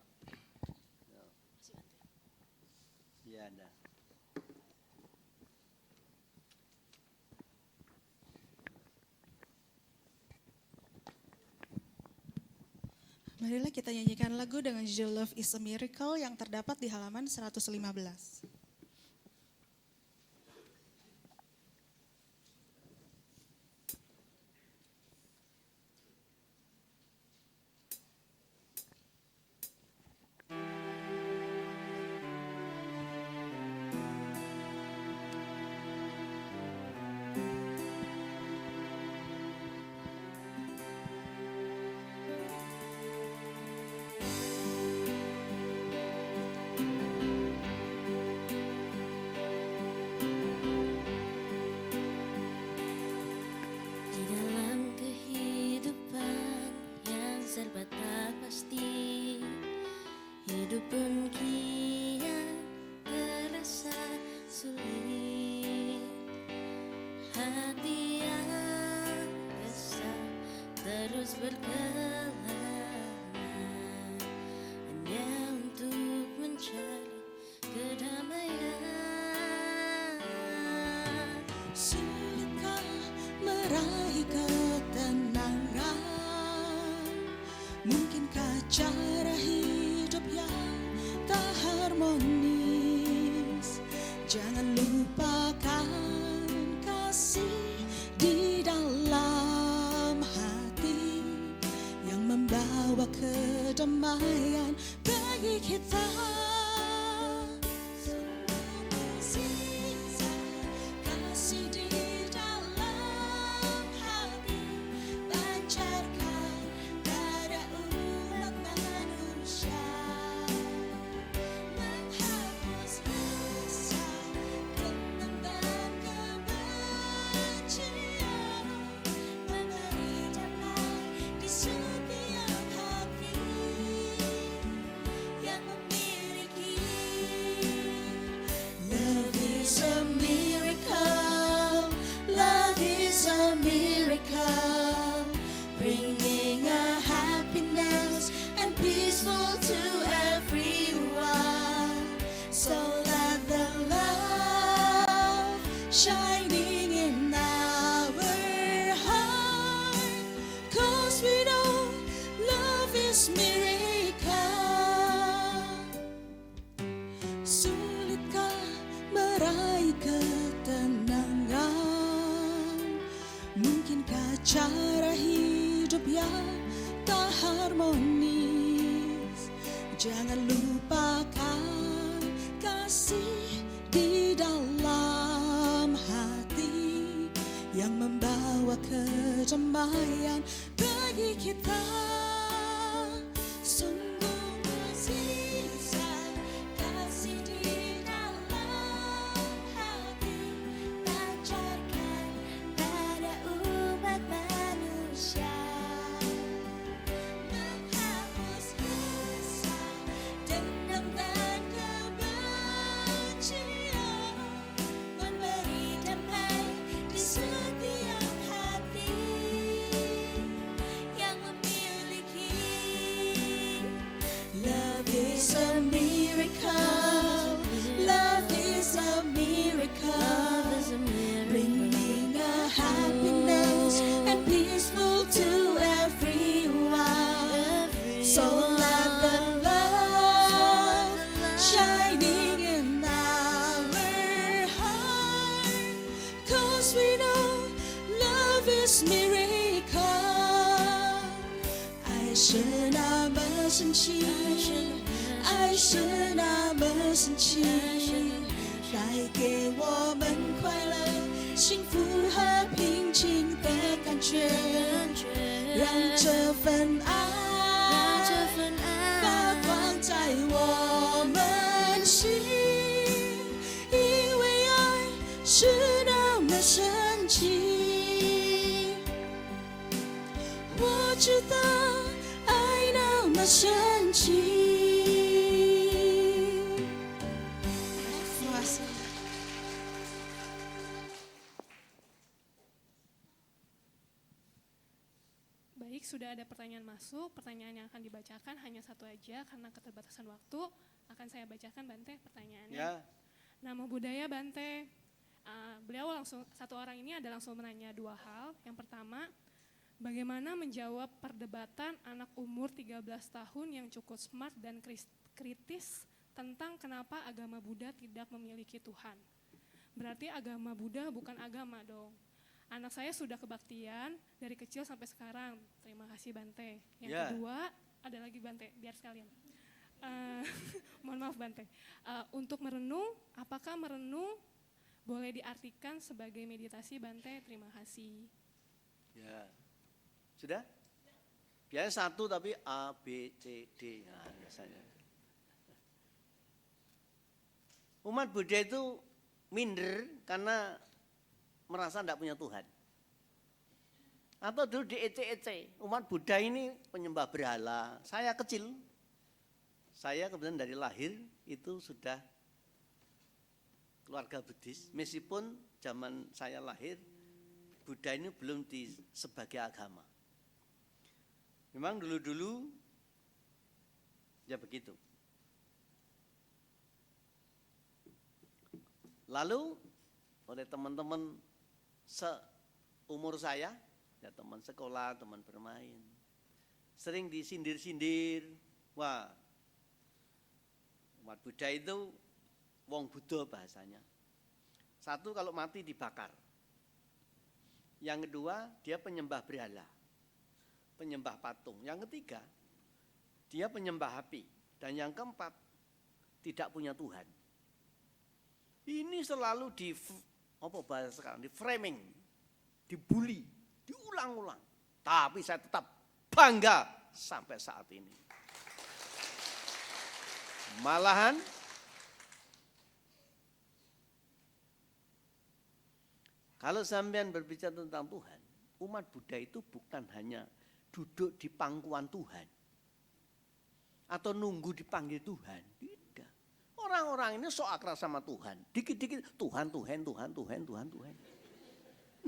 Ya, ada. Marilah kita nyanyikan lagu dengan judul Love is a Miracle yang terdapat di halaman 115. Di dalam kehidupan yang serba tak pasti, hidup pun kian terasa sulit. Hati yang resah terus berkelana hanya untuk mencari kedamaian. Sulitkah meraih ketenangan? Mungkinkah cara hidup yang tak harmonis? Jangan lupakan kasih di dalam hati yang membawa kedamaian bagi kita. Sisa kasih di dalam hati pancarkan pada umat manusia, menghapus rasa dendam dan kebencian, memberi damai di setiap hati yang memiliki. Love is a miracle, love is a miracle, bringing a happiness and peaceful to everyone. So let the love shining in our heart, 'cause we know love is miracle. Sulitkah meraih ketenangan? Mungkinkah cara hidup yang tak harmonis? Jangan lupakan kasih di dalam hati yang membawa kedamaian bagi kita. Sungguh bersisa kasih di dalam hati pancarkan pada umat manusia, menghapus rasa dendam dan kebencian, memberi damai di setiap hati yang memiliki. Love is a miracle, love is a miracle, bringing a happiness and peaceful to everyone. So let the love shining in our heart, 'cause we know love is miracle. 爱是那么神奇，爱是那么神奇，带给我们快乐、幸福和平静的感觉，让这份爱发光在我们心，因为爱是那么神奇。我知道爱那么神奇。Baik, sudah ada pertanyaan masuk. Pertanyaan yang akan dibacakan hanya satu aja karena keterbatasan waktu. Akan saya bacakan Bante pertanyaannya. Ya, Nama budaya Bante. Beliau langsung, satu orang ini ada langsung menanya dua hal. Yang pertama, bagaimana menjawab perdebatan anak umur 13 tahun yang cukup smart dan kritis tentang kenapa agama Buddha tidak memiliki Tuhan. Berarti agama Buddha bukan agama dong. Anak saya sudah kebaktian dari kecil sampai sekarang. Terima kasih Bante. Yang Ya. kedua, ada lagi Bante, biar sekalian. Mohon maaf Bante. Untuk merenung, apakah merenung boleh diartikan sebagai meditasi Bante? Terima kasih. ya. Sudah? Biasanya satu tapi A, B, C, D. Nah, biasanya. Umat Buddha itu minder karena merasa tidak punya Tuhan. Atau dulu diece-ece, umat Buddha ini penyembah berhala. Saya kecil, saya kebetulan dari lahir itu sudah keluarga Buddhis. Meskipun zaman saya lahir, Buddha ini belum sebagai agama. Memang dulu-dulu ya begitu. Lalu oleh teman-teman seumur saya, ya teman sekolah, teman bermain, sering disindir-sindir, wah umat Buddha itu wong Buddha bahasanya. Satu, kalau mati dibakar. Yang kedua, dia penyembah berhala, penyembah patung. Yang ketiga, dia penyembah api. Dan yang keempat, tidak punya Tuhan. Ini selalu di framing, dibully, diulang-ulang. Tapi saya tetap bangga sampai saat ini. Malahan kalau sampean berbicara tentang Tuhan, umat Buddha itu bukan hanya duduk di pangkuan Tuhan atau nunggu dipanggil Tuhan. Tidak. Orang-orang ini sok akrab sama Tuhan. Dikit-dikit Tuhan.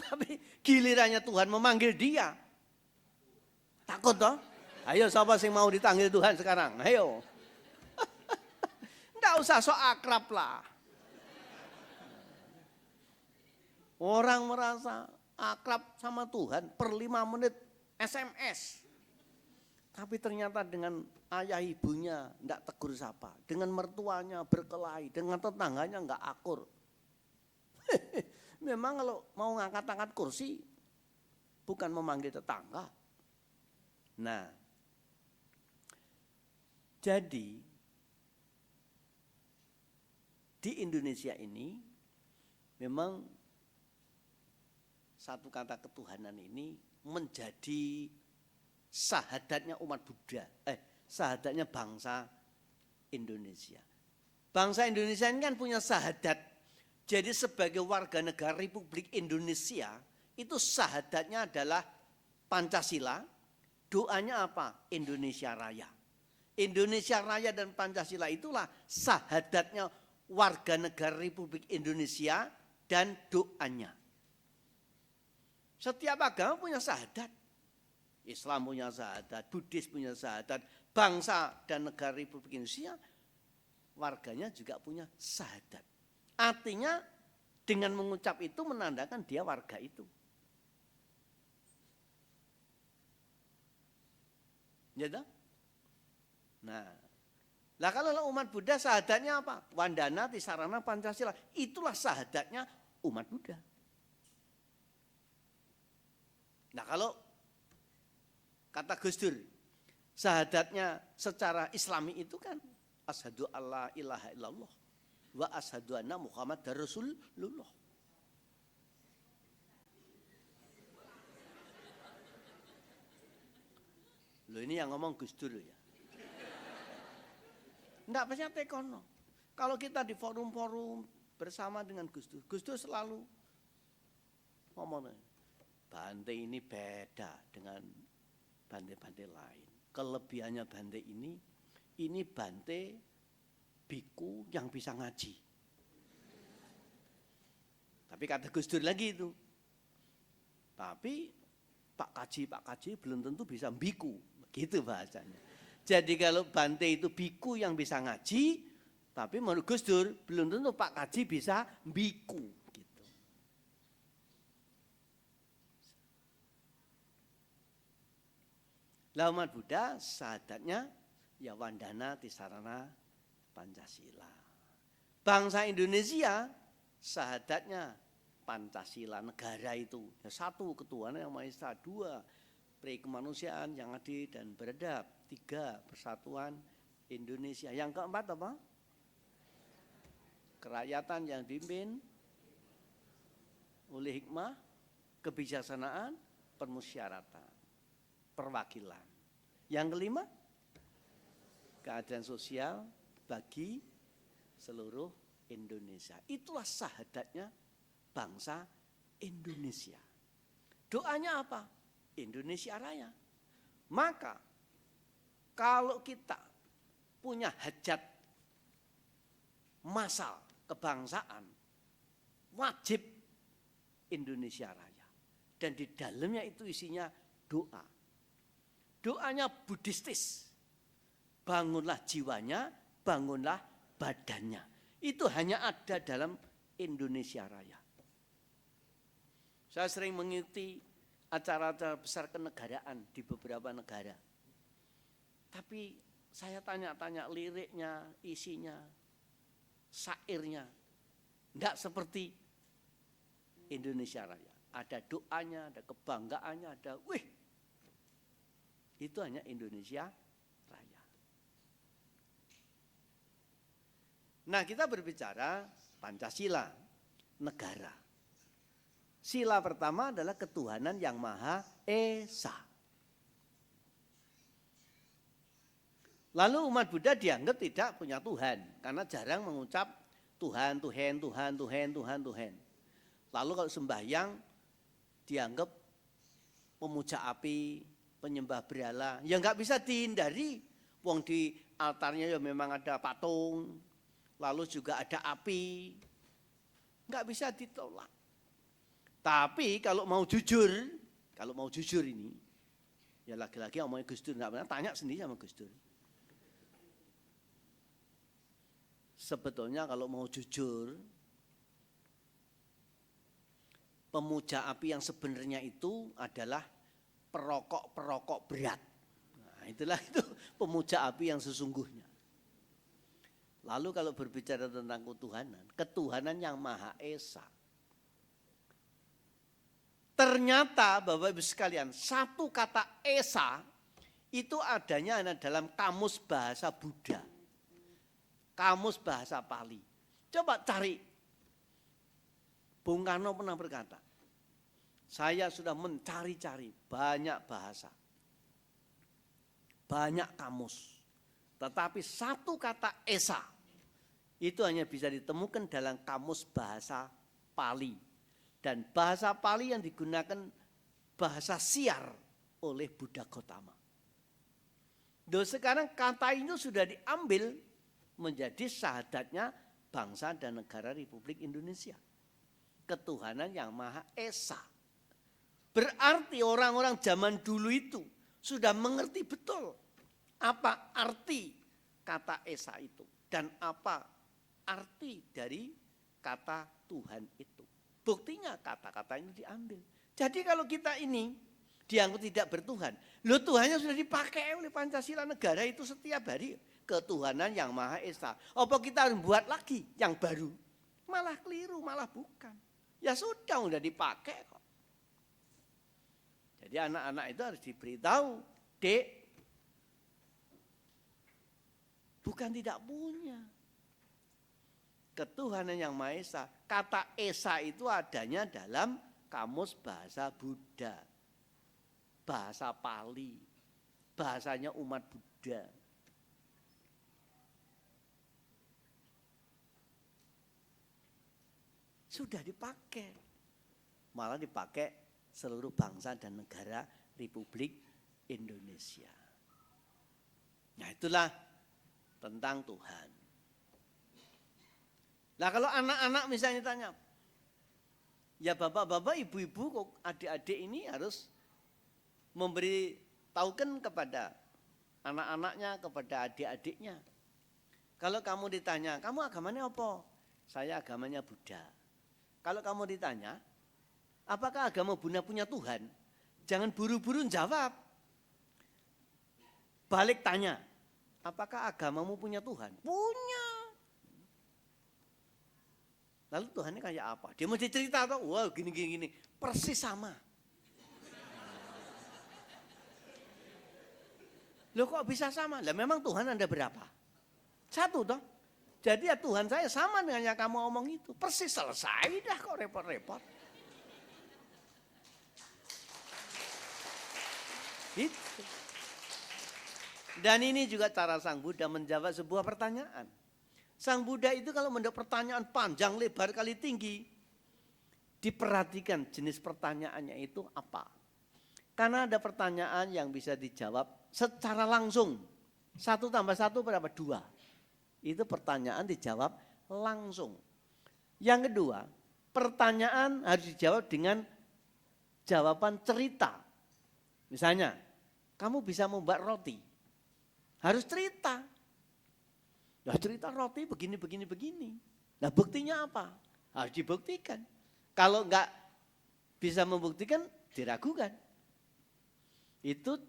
Tapi gilirannya Tuhan memanggil dia. Takut toh? Ayo siapa sih mau dipanggil Tuhan sekarang? Ayo. Enggak usah sok akrab lah. Orang merasa akrab sama Tuhan per 5 menit SMS. Tapi ternyata dengan ayah ibunya enggak tegur sapa. Dengan mertuanya berkelahi. Dengan tetangganya enggak akur. Memang kalau mau ngangkat-angkat kursi bukan memanggil tetangga. Nah, jadi di Indonesia ini memang satu kata ketuhanan ini menjadi sahadatnya umat Buddha, sahadatnya bangsa Indonesia. Bangsa Indonesia ini kan punya sahadat. Jadi sebagai warga negara Republik Indonesia, itu sahadatnya adalah Pancasila, doanya apa? Indonesia Raya. Indonesia Raya dan Pancasila itulah sahadatnya warga negara Republik Indonesia dan doanya. Setiap agama punya sahadat. Islam punya sahadat, Buddhis punya sahadat, bangsa dan negara Republik Indonesia warganya juga punya sahadat. Artinya dengan mengucap itu menandakan dia warga itu. Ya toh? Nah, lah kalau umat Buddha sahadatnya apa? Wandana, Tisarana, Pancasila. Itulah sahadatnya umat Buddha. Nah kalau kata Gus Dur, sahadatnya secara Islami itu kan asyhadu alla ilaha illallah wa asyhadu anna Muhammadar Rasulullah. Loh ini yang ngomong Gus Dur ya. Enggak pasti tekono. Kalau kita di forum-forum bersama dengan Gus Dur selalu ngomong, Bante ini beda dengan bante-bante lain. Kelebihannya Bante ini Bante biku yang bisa ngaji. Tapi kata Gus Dur lagi itu, tapi Pak Kaji belum tentu bisa biku, gitu bahasanya. Jadi kalau Bante itu biku yang bisa ngaji, tapi menurut Gus Dur belum tentu Pak Kaji bisa biku. Gitu. Lah umat Buddha sahadatnya ya Wandana Tisarana Pancasila. Bangsa Indonesia sahadatnya Pancasila, negara itu. Ya, satu, ketuhanan yang Maha Esa. Dua, kemanusiaan yang adil dan beradab. Tiga, persatuan Indonesia. Yang keempat apa? Kerakyatan yang dipimpin oleh hikmah, kebijaksanaan, permusyaratan, perwakilan. Yang kelima, keadilan sosial bagi seluruh Indonesia. Itulah sahadatnya bangsa Indonesia. Doanya apa? Indonesia Raya. Maka kalau kita punya hajat massal kebangsaan, wajib Indonesia Raya. Dan di dalamnya itu isinya doa. Doanya buddhistis. Bangunlah jiwanya, bangunlah badannya. Itu hanya ada dalam Indonesia Raya. Saya sering mengikuti acara-acara besar kenegaraan di beberapa negara. Tapi saya tanya-tanya liriknya, isinya, syairnya. Enggak seperti Indonesia Raya. Ada doanya, ada kebanggaannya, ada wih. Itu hanya Indonesia Raya. Nah, kita berbicara Pancasila, negara. Sila pertama adalah ketuhanan yang Maha Esa. Lalu umat Buddha dianggap tidak punya Tuhan karena jarang mengucap Tuhan, Tuhan, Tuhan, Tuhan, Tuhan, Tuhan. Lalu kalau sembahyang dianggap pemuja api, penyembah berhala. Ya nggak bisa dihindari. Wong di altarnya ya memang ada patung, lalu juga ada api. Nggak bisa ditolak. Tapi kalau mau jujur ini, ya lagi-lagi ngomongin Gus Dur, nggak pernah tanya sendiri sama Gus Dur. Sebetulnya kalau mau jujur, pemuja api yang sebenarnya itu adalah perokok-perokok berat. Nah, itulah itu pemuja api yang sesungguhnya. Lalu kalau berbicara tentang ketuhanan yang Maha Esa. Ternyata Bapak Ibu sekalian, satu kata Esa itu adanya dalam kamus bahasa Buddha. Kamus bahasa Pali. Coba cari. Bung Karno pernah berkata, saya sudah mencari-cari banyak bahasa. Banyak kamus. Tetapi satu kata Esa itu hanya bisa ditemukan dalam kamus bahasa Pali. Dan bahasa Pali yang digunakan bahasa Siar oleh Buddha Gautama. Sekarang kata itu sudah diambil menjadi syahadatnya bangsa dan negara Republik Indonesia. Ketuhanan yang Maha Esa. Berarti orang-orang zaman dulu itu sudah mengerti betul apa arti kata Esa itu. Dan apa arti dari kata Tuhan itu. Buktinya kata-kata ini diambil. Jadi kalau kita ini dianggap tidak bertuhan. Tuhannya sudah dipakai oleh Pancasila, negara itu setiap hari. Ketuhanan yang Maha Esa. Apa kita harus buat lagi yang baru? Malah keliru, malah bukan. Ya sudah dipakai kok. Jadi anak-anak itu harus diberitahu, Dek, Bukan tidak punya. Ketuhanan yang Maha Esa. Kata Esa itu adanya dalam kamus bahasa Buddha. Bahasa Pali. Bahasanya umat Buddha. Sudah dipakai. Malah dipakai seluruh bangsa dan negara Republik Indonesia. Nah itulah tentang Tuhan. Nah kalau anak-anak misalnya tanya, ya bapak-bapak, ibu-ibu, kok adik-adik ini harus memberi taukan kepada anak-anaknya, kepada adik-adiknya. Kalau kamu ditanya, kamu agamanya apa? Saya agamanya Buddha. Kalau kamu ditanya, apakah agama Buddha punya Tuhan? Jangan buru-buru jawab. Balik tanya, apakah agamamu punya Tuhan? Punya. Lalu Tuhannya kayak apa? Dia mesti cerita atau wow gini. Persis sama. Loh kok bisa sama? Lah memang Tuhan Anda berapa? Satu toh. Jadi ya Tuhan saya sama dengan yang kamu omong itu. Persis selesai dah kok repot-repot. Gitu. Dan ini juga cara Sang Buddha menjawab sebuah pertanyaan. Sang Buddha itu kalau menjawab pertanyaan panjang, lebar, kali tinggi. Diperhatikan jenis pertanyaannya itu apa. Karena ada pertanyaan yang bisa dijawab secara langsung. 1 tambah 1 berapa? 2. Itu pertanyaan dijawab langsung. Yang kedua, pertanyaan harus dijawab dengan jawaban cerita. Misalnya, kamu bisa membuat roti. Harus cerita. Nah cerita roti begini. Nah buktinya apa? Harus dibuktikan. Kalau enggak bisa membuktikan, diragukan. Itu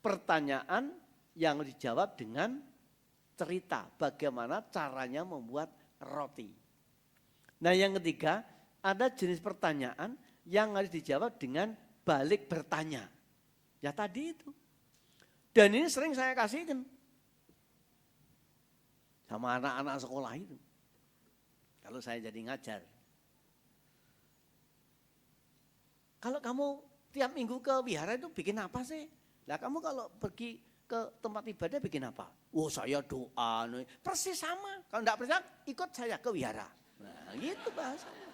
pertanyaan yang dijawab dengan cerita bagaimana caranya membuat roti. Nah yang ketiga, ada jenis pertanyaan yang harus dijawab dengan balik bertanya. Ya tadi itu. Dan ini sering saya kasihkan sama anak-anak sekolah itu. Kalau saya jadi ngajar. Kalau kamu tiap minggu ke wihara itu bikin apa sih? Lah kamu kalau pergi ke tempat ibadah bikin apa? Oh saya doa. Persis sama. Kalau enggak percaya ikut saya ke wihara. Nah gitu bahasanya.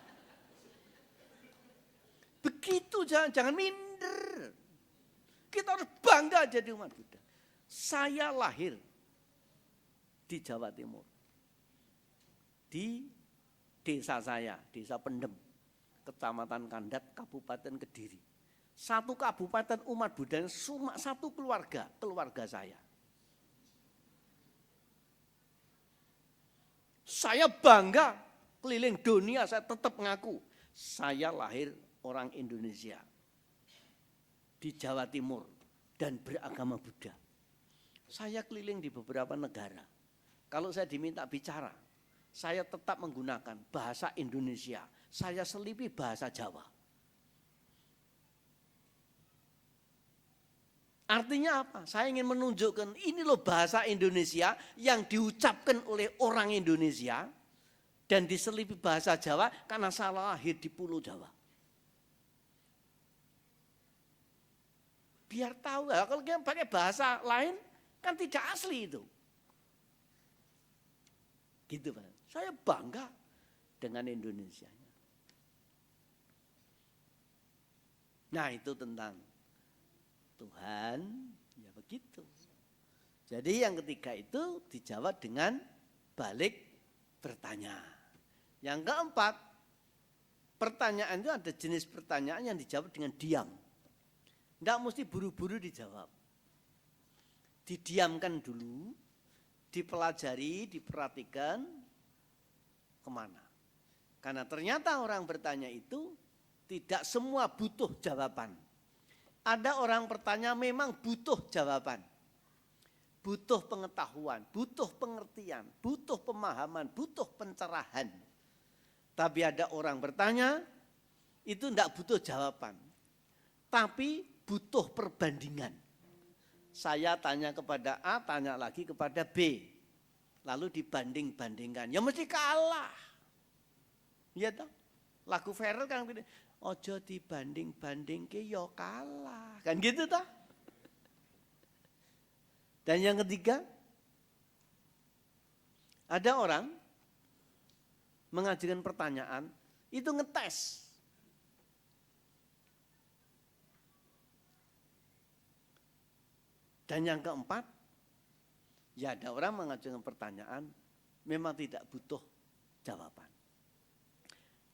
Begitu jangan minder. Kita harus bangga jadi umat Buddha. Saya lahir di Jawa Timur. Di desa saya, desa Pendem. Kecamatan Kandat, Kabupaten Kediri. Satu kabupaten umat Buddha, cuma satu keluarga saya. Saya bangga keliling dunia, saya tetap ngaku. Saya lahir orang Indonesia. Di Jawa Timur dan beragama Buddha. Saya keliling di beberapa negara. Kalau saya diminta bicara, saya tetap menggunakan bahasa Indonesia. Saya selipi bahasa Jawa. Artinya apa? Saya ingin menunjukkan ini loh bahasa Indonesia yang diucapkan oleh orang Indonesia dan diselipi bahasa Jawa karena saya lahir di Pulau Jawa. Biar tahu, kalau kita pakai bahasa lain kan tidak asli itu. Gitu Pak. Saya bangga dengan Indonesia. Nah itu tentang Tuhan, ya begitu. Jadi yang ketiga itu dijawab dengan balik bertanya. Yang keempat, pertanyaan itu ada jenis pertanyaan yang dijawab dengan diam. Tidak mesti buru-buru dijawab. Didiamkan dulu, dipelajari, diperhatikan kemana. Karena ternyata orang bertanya itu tidak semua butuh jawaban. Ada orang bertanya memang butuh jawaban. Butuh pengetahuan, butuh pengertian, butuh pemahaman, butuh pencerahan. Tapi ada orang bertanya itu tidak butuh jawaban. Tapi butuh perbandingan. Saya tanya kepada A, tanya lagi kepada B. lalu dibanding-bandingkan, ya mesti kalah. Iya toh? Lagu Ferel kan gini, ojo dibanding-bandingke ya kalah. Kan gitu toh? Dan yang ketiga, ada orang mengajukan pertanyaan, itu ngetes. Dan yang keempat, ya ada orang mengajukan pertanyaan, memang tidak butuh jawaban.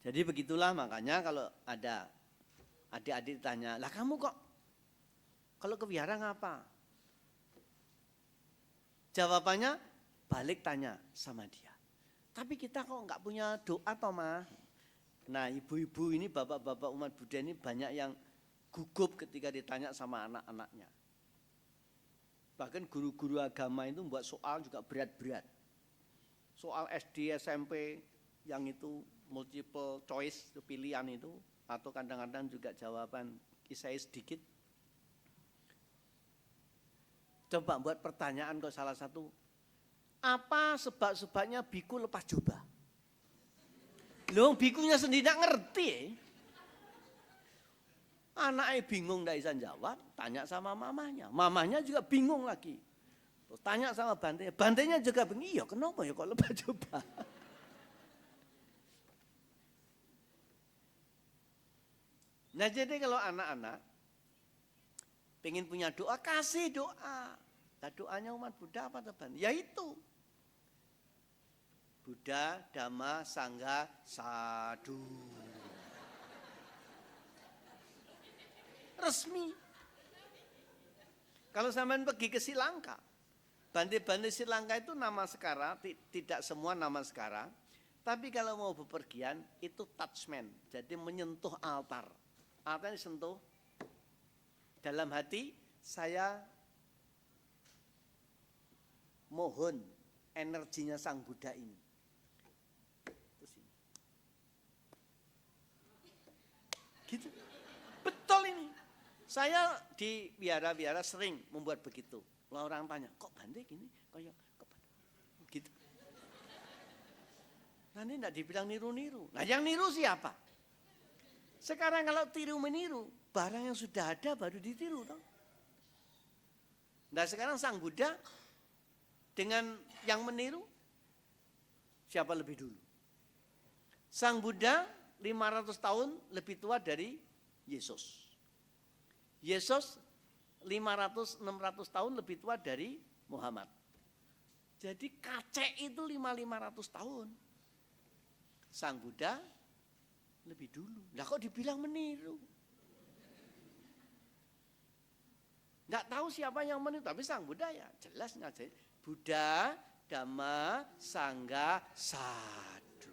Jadi begitulah makanya kalau ada adik-adik tanya, lah kamu kok kalau ke wihara ngapa? Jawabannya balik tanya sama dia. Tapi kita kok nggak punya doa toh mah? Nah ibu-ibu ini, bapak-bapak umat Buddha ini banyak yang gugup ketika ditanya sama anak-anaknya. Bahkan guru-guru agama itu buat soal juga berat-berat. Soal SD, SMP yang itu multiple choice pilihan itu, atau kadang-kadang juga jawaban kisah sedikit. Coba buat pertanyaan ke salah satu, apa sebab-sebabnya biku lepas jubah? Loh, bikunya sendiri tidak ngerti. Anaknya bingung tidak bisa jawab, tanya sama mamanya. Mamanya juga bingung lagi. Terus tanya sama bantenya. Bantenya juga bingung, iya kenapa ya kok lepas jubah? Nah jadi kalau anak-anak pengen punya doa, kasih doa. Nah, doanya umat Buddha apa teman? Ya itu. Buddha, Dhamma, Sangha, Sadhu. Resmi. Kalau sampean pergi ke Sri Lanka, bante-bante Sri Lanka itu nama sekara, tidak semua nama sekara. Tapi kalau mau bepergian itu touchment, jadi menyentuh altar. Altar disentuh. Dalam hati saya mohon energinya Sang Buddha ini. Terus ini. Gitu. Betul ini. Saya di biara-biara sering membuat begitu. Kalau orang tanya, kok bante gini? Kayak gitu. Nanti tidak dibilang niru-niru. Nah yang niru siapa? Sekarang kalau tiru-meniru, barang yang sudah ada baru ditiru. Toh. Nah sekarang Sang Buddha dengan yang meniru, siapa lebih dulu? Sang Buddha 500 tahun lebih tua dari Yesus. Yesus 500-600 tahun lebih tua dari Muhammad. Jadi kacek itu 500 tahun. Sang Buddha lebih dulu. Lah kok dibilang meniru? Enggak tahu siapa yang meniru, tapi Sang Buddha ya jelas ngajarin. Buddha, Dhamma, Sangha, Sadhu.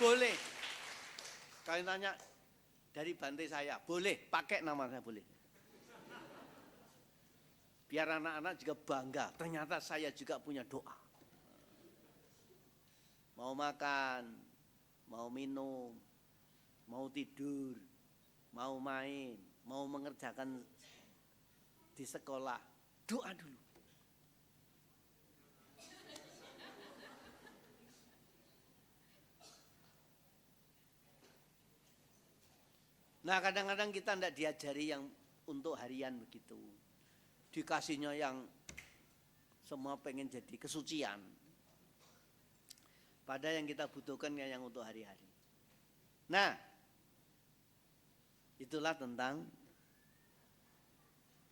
Boleh. Kalian tanya dari bante saya, boleh pakai nama saya boleh. Biar anak-anak juga bangga, ternyata saya juga punya doa. Mau makan, mau minum, mau tidur, mau main, mau mengerjakan di sekolah, doa dulu. Nah kadang-kadang kita tidak diajari yang untuk harian begitu. Dikasihnya yang semua pengen jadi kesucian. Padahal yang kita butuhkan yang untuk hari-hari. Nah, itulah tentang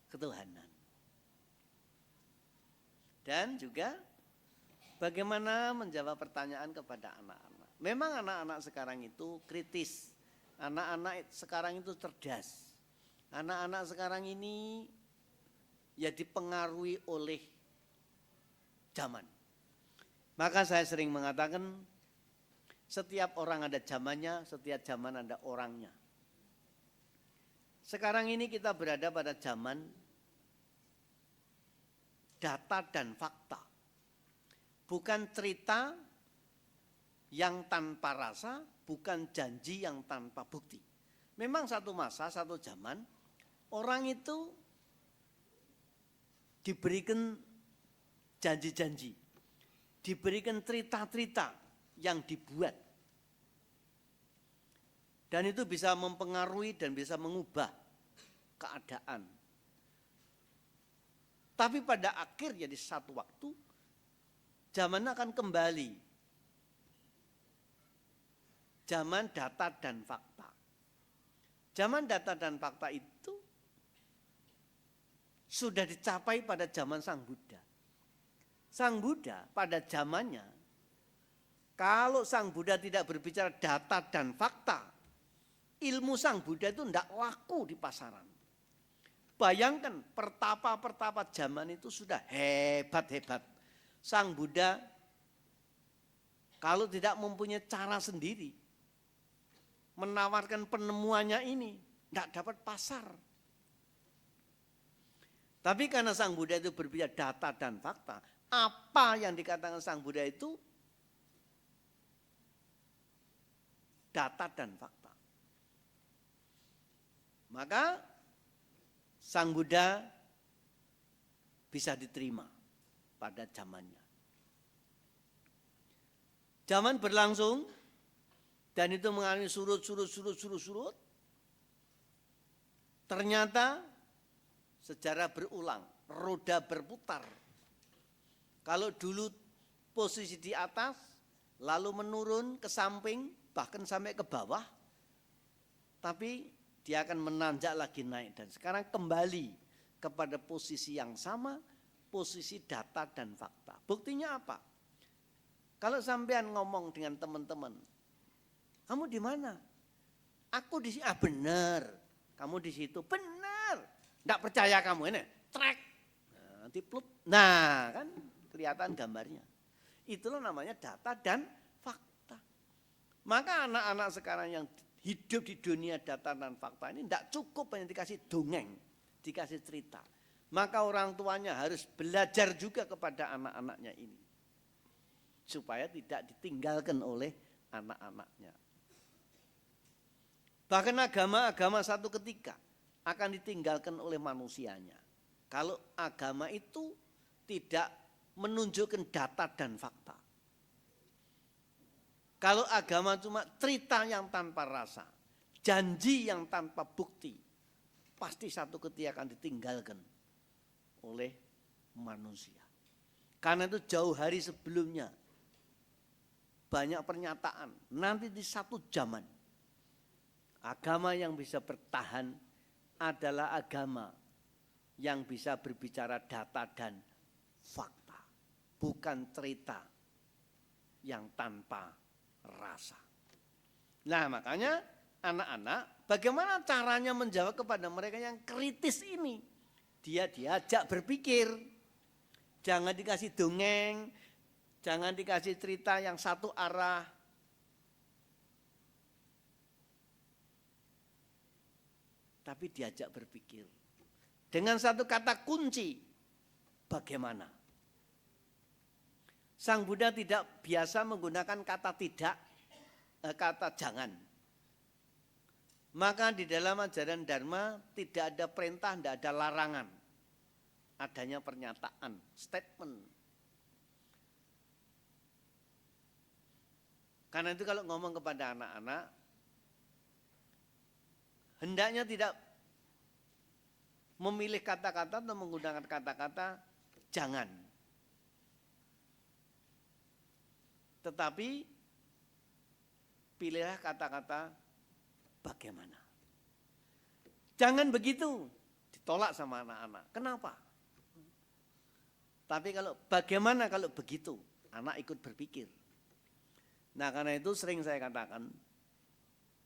ketuhanan. Dan juga bagaimana menjawab pertanyaan kepada anak-anak. Memang anak-anak sekarang itu kritis. Anak-anak sekarang itu cerdas. Anak-anak sekarang ini ya dipengaruhi oleh zaman. Maka saya sering mengatakan setiap orang ada zamannya, setiap zaman ada orangnya. Sekarang ini kita berada pada zaman data dan fakta. Bukan cerita yang tanpa rasa, bukan janji yang tanpa bukti. Memang satu masa, satu zaman, orang itu diberikan janji-janji, diberikan cerita-cerita yang dibuat. Dan itu bisa mempengaruhi dan bisa mengubah keadaan. Tapi pada akhirnya di satu waktu, zaman akan kembali. Zaman data dan fakta. Zaman data dan fakta itu sudah dicapai pada zaman Sang Buddha. Sang Buddha pada zamannya, kalau Sang Buddha tidak berbicara data dan fakta, ilmu Sang Buddha itu tidak laku di pasaran. Bayangkan pertapa-pertapa zaman itu sudah hebat-hebat. Sang Buddha kalau tidak mempunyai cara sendiri menawarkan penemuannya ini, tidak dapat pasar. Tapi karena Sang Buddha itu berbicara data dan fakta, apa yang dikatakan Sang Buddha itu data dan fakta. Maka Sang Buddha bisa diterima pada zamannya. Zaman berlangsung dan itu mengalami surut. Ternyata sejarah berulang, roda berputar. Kalau dulu posisi di atas, lalu menurun ke samping, bahkan sampai ke bawah, tapi dia akan menanjak lagi naik. Dan sekarang kembali kepada posisi yang sama, posisi data dan fakta. Buktinya apa? Kalau sampean ngomong dengan teman-teman, kamu di mana? Aku di sini. Ah benar, kamu di situ. Benar. Enggak percaya kamu ini, track. Nah, nanti plut. Nah, kan kelihatan gambarnya. Itulah namanya data dan fakta. Maka anak-anak sekarang yang hidup di dunia data dan fakta ini tidak cukup hanya dikasih dongeng, dikasih cerita. Maka orang tuanya harus belajar juga kepada anak-anaknya ini. Supaya tidak ditinggalkan oleh anak-anaknya. Bahkan agama-agama satu ketika akan ditinggalkan oleh manusianya. Kalau agama itu tidak menunjukkan data dan fakta. Kalau agama cuma cerita yang tanpa rasa, janji yang tanpa bukti, pasti satu ketika akan ditinggalkan oleh manusia. Karena itu jauh hari sebelumnya, banyak pernyataan, nanti di satu zaman, agama yang bisa bertahan adalah agama yang bisa berbicara data dan fakta, bukan cerita yang tanpa rasa. Nah makanya anak-anak bagaimana caranya menjawab kepada mereka yang kritis ini? Dia diajak berpikir, jangan dikasih dongeng, jangan dikasih cerita yang satu arah. Tapi diajak berpikir. Dengan satu kata kunci, bagaimana? Sang Buddha tidak biasa menggunakan kata tidak, kata jangan. Maka di dalam ajaran Dharma tidak ada perintah, tidak ada larangan. Adanya pernyataan, statement. Karena itu kalau ngomong kepada anak-anak, hendaknya tidak memilih kata-kata atau menggunakan kata-kata jangan. Tetapi pilihlah kata-kata bagaimana. Jangan begitu, ditolak sama anak-anak. Kenapa? Tapi kalau bagaimana kalau begitu, anak ikut berpikir. Nah karena itu sering saya katakan,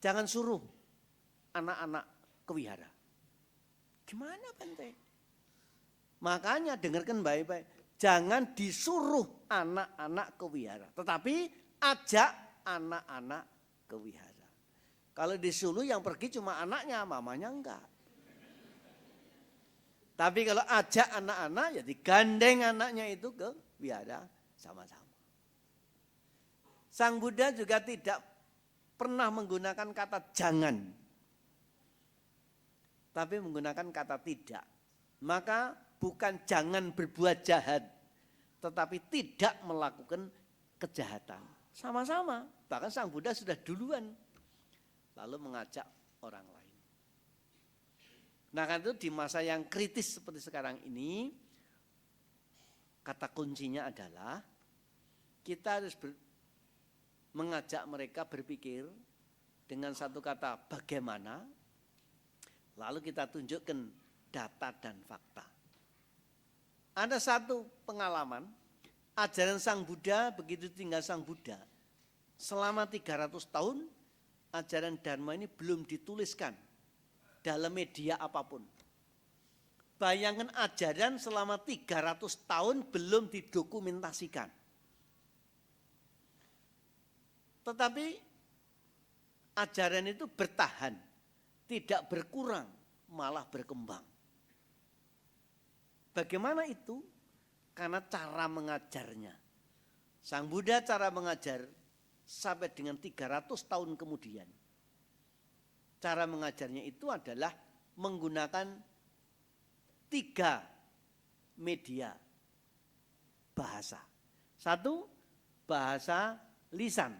jangan suruh anak-anak ke wihara. Gimana Bante? Makanya dengarkan baik-baik. Jangan disuruh anak-anak ke wihara. Tetapi ajak anak-anak ke wihara. Kalau disuruh yang pergi cuma anaknya, mamanya enggak. Tapi kalau ajak anak-anak ya digandeng anaknya itu ke wihara sama-sama. Sang Buddha juga tidak pernah menggunakan kata jangan. Tapi menggunakan kata tidak. Maka bukan jangan berbuat jahat, tetapi tidak melakukan kejahatan. Sama-sama, bahkan Sang Buddha sudah duluan, lalu mengajak orang lain. Nah kan itu di masa yang kritis seperti sekarang ini, kata kuncinya adalah kita harus mengajak mereka berpikir dengan satu kata bagaimana, lalu kita tunjukkan data dan fakta. Ada satu pengalaman, ajaran Sang Buddha begitu tinggal Sang Buddha, selama 300 tahun ajaran Dharma ini belum dituliskan dalam media apapun. Bayangkan ajaran selama 300 tahun belum didokumentasikan. Tetapi ajaran itu bertahan, tidak berkurang, malah berkembang. Bagaimana itu? Karena cara mengajarnya. Sang Buddha cara mengajar sampai dengan 300 tahun kemudian. Cara mengajarnya itu adalah menggunakan 3 media bahasa. 1, bahasa lisan.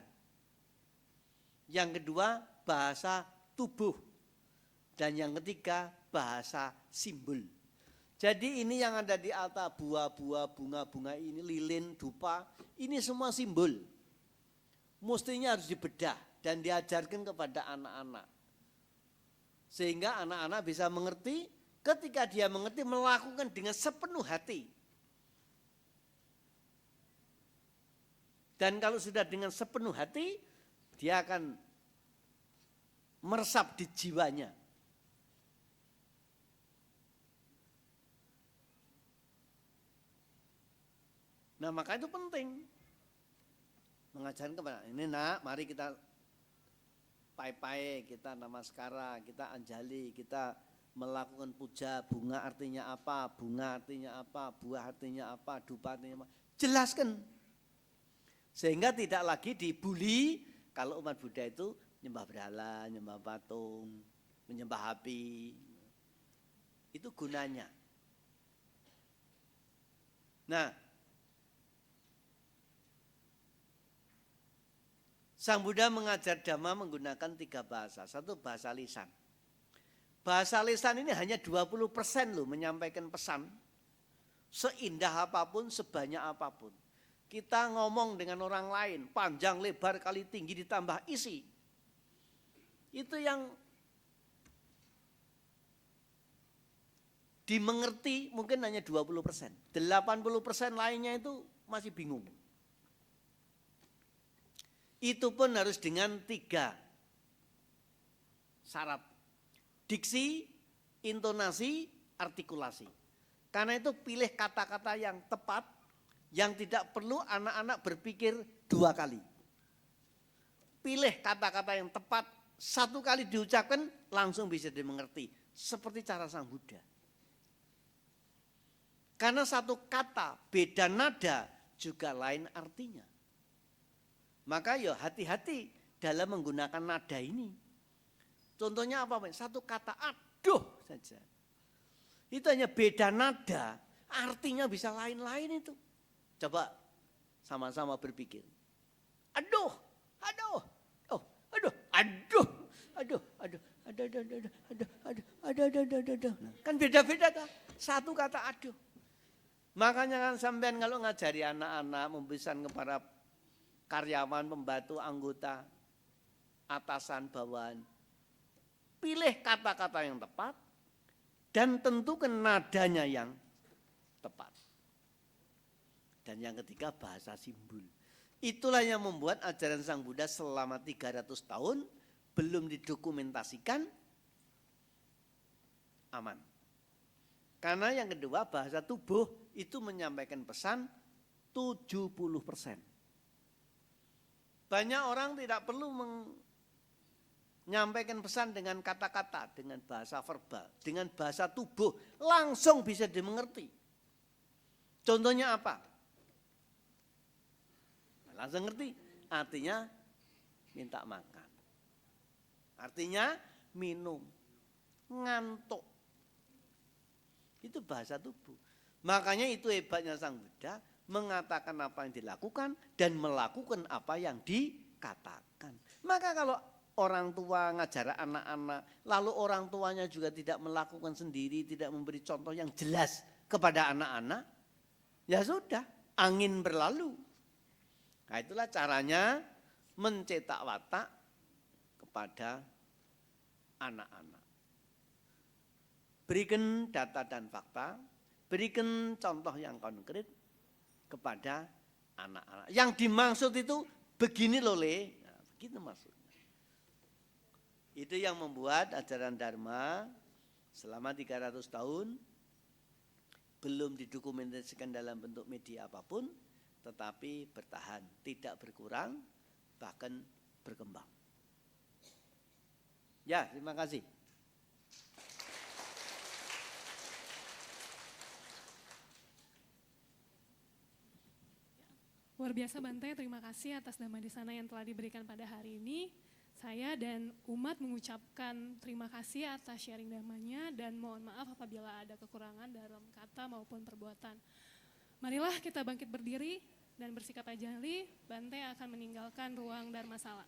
Yang kedua, bahasa tubuh. Dan yang ketiga, bahasa simbol. Jadi ini yang ada di altar, buah-buah, bunga-bunga ini, lilin, dupa, ini semua simbol. Mestinya harus dibedah dan diajarkan kepada anak-anak. Sehingga anak-anak bisa mengerti, ketika dia mengerti melakukan dengan sepenuh hati. Dan kalau sudah dengan sepenuh hati, dia akan meresap di jiwanya. Nah maka itu penting. Mengajarkan kepada, ini nak mari kita pai-pai, kita namaskara, kita anjali, kita melakukan puja, bunga artinya apa, bunga artinya apa, buah artinya apa, dupa artinya apa. Jelaskan. Sehingga tidak lagi dibully kalau umat Buddha itu nyembah berhala, nyembah patung, menyembah api. Itu gunanya. Nah, Sang Buddha mengajar Dhamma menggunakan 3 bahasa. 1 bahasa lisan. Bahasa lisan ini hanya 20% loh menyampaikan pesan. Seindah apapun, sebanyak apapun. Kita ngomong dengan orang lain, panjang, lebar, kali tinggi ditambah isi. Itu yang dimengerti mungkin hanya 20%. 80% lainnya itu masih bingung. Itu pun harus dengan 3 syarat. Diksi, intonasi, artikulasi. Karena itu pilih kata-kata yang tepat, yang tidak perlu anak-anak berpikir 2 kali. Pilih kata-kata yang tepat, 1 kali diucapkan langsung bisa dimengerti. Seperti cara Sang Buddha. Karena 1 kata beda nada juga lain artinya. Maka ya hati-hati dalam menggunakan nada ini. Contohnya apa? 1 kata aduh saja. Itu hanya beda nada, artinya bisa lain-lain itu. Coba sama-sama berpikir. Aduh, aduh, oh, aduh, aduh, aduh, aduh, aduh. Kan beda-beda kan? 1 kata aduh. Makanya kan sampean kalau ngajari anak-anak, memberikan kepada karyawan, pembantu, anggota, atasan, bawahan. Pilih kata-kata yang tepat dan tentukan nadanya yang tepat. Dan yang ketiga bahasa simbol. Itulah yang membuat ajaran Sang Buddha selama 300 tahun belum didokumentasikan aman. Karena yang kedua bahasa tubuh itu menyampaikan pesan 70%. Banyak orang tidak perlu menyampaikan pesan dengan kata-kata, dengan bahasa verbal, dengan bahasa tubuh, langsung bisa dimengerti. Contohnya apa? Langsung ngerti, artinya minta makan. Artinya minum, ngantuk. Itu bahasa tubuh. Makanya itu hebatnya Sang Buddha, mengatakan apa yang dilakukan dan melakukan apa yang dikatakan. Maka kalau orang tua ngajar anak-anak, lalu orang tuanya juga tidak melakukan sendiri, tidak memberi contoh yang jelas kepada anak-anak, ya sudah, angin berlalu. Nah itulah caranya mencetak watak kepada anak-anak. Berikan data dan fakta, berikan contoh yang konkret kepada anak-anak. Yang dimaksud itu begini loh Le, nah, begitu maksudnya. Itu yang membuat ajaran Dharma selama 300 tahun belum didokumentasikan dalam bentuk media apapun, tetapi bertahan, tidak berkurang, bahkan berkembang. Ya, terima kasih. Luar biasa Bante, terima kasih atas Dhamma Desana yang telah diberikan pada hari ini. Saya dan umat mengucapkan terima kasih atas sharing dhamanya dan mohon maaf apabila ada kekurangan dalam kata maupun perbuatan. Marilah kita bangkit berdiri dan bersikap ajali, Bante akan meninggalkan ruang Dharmasala.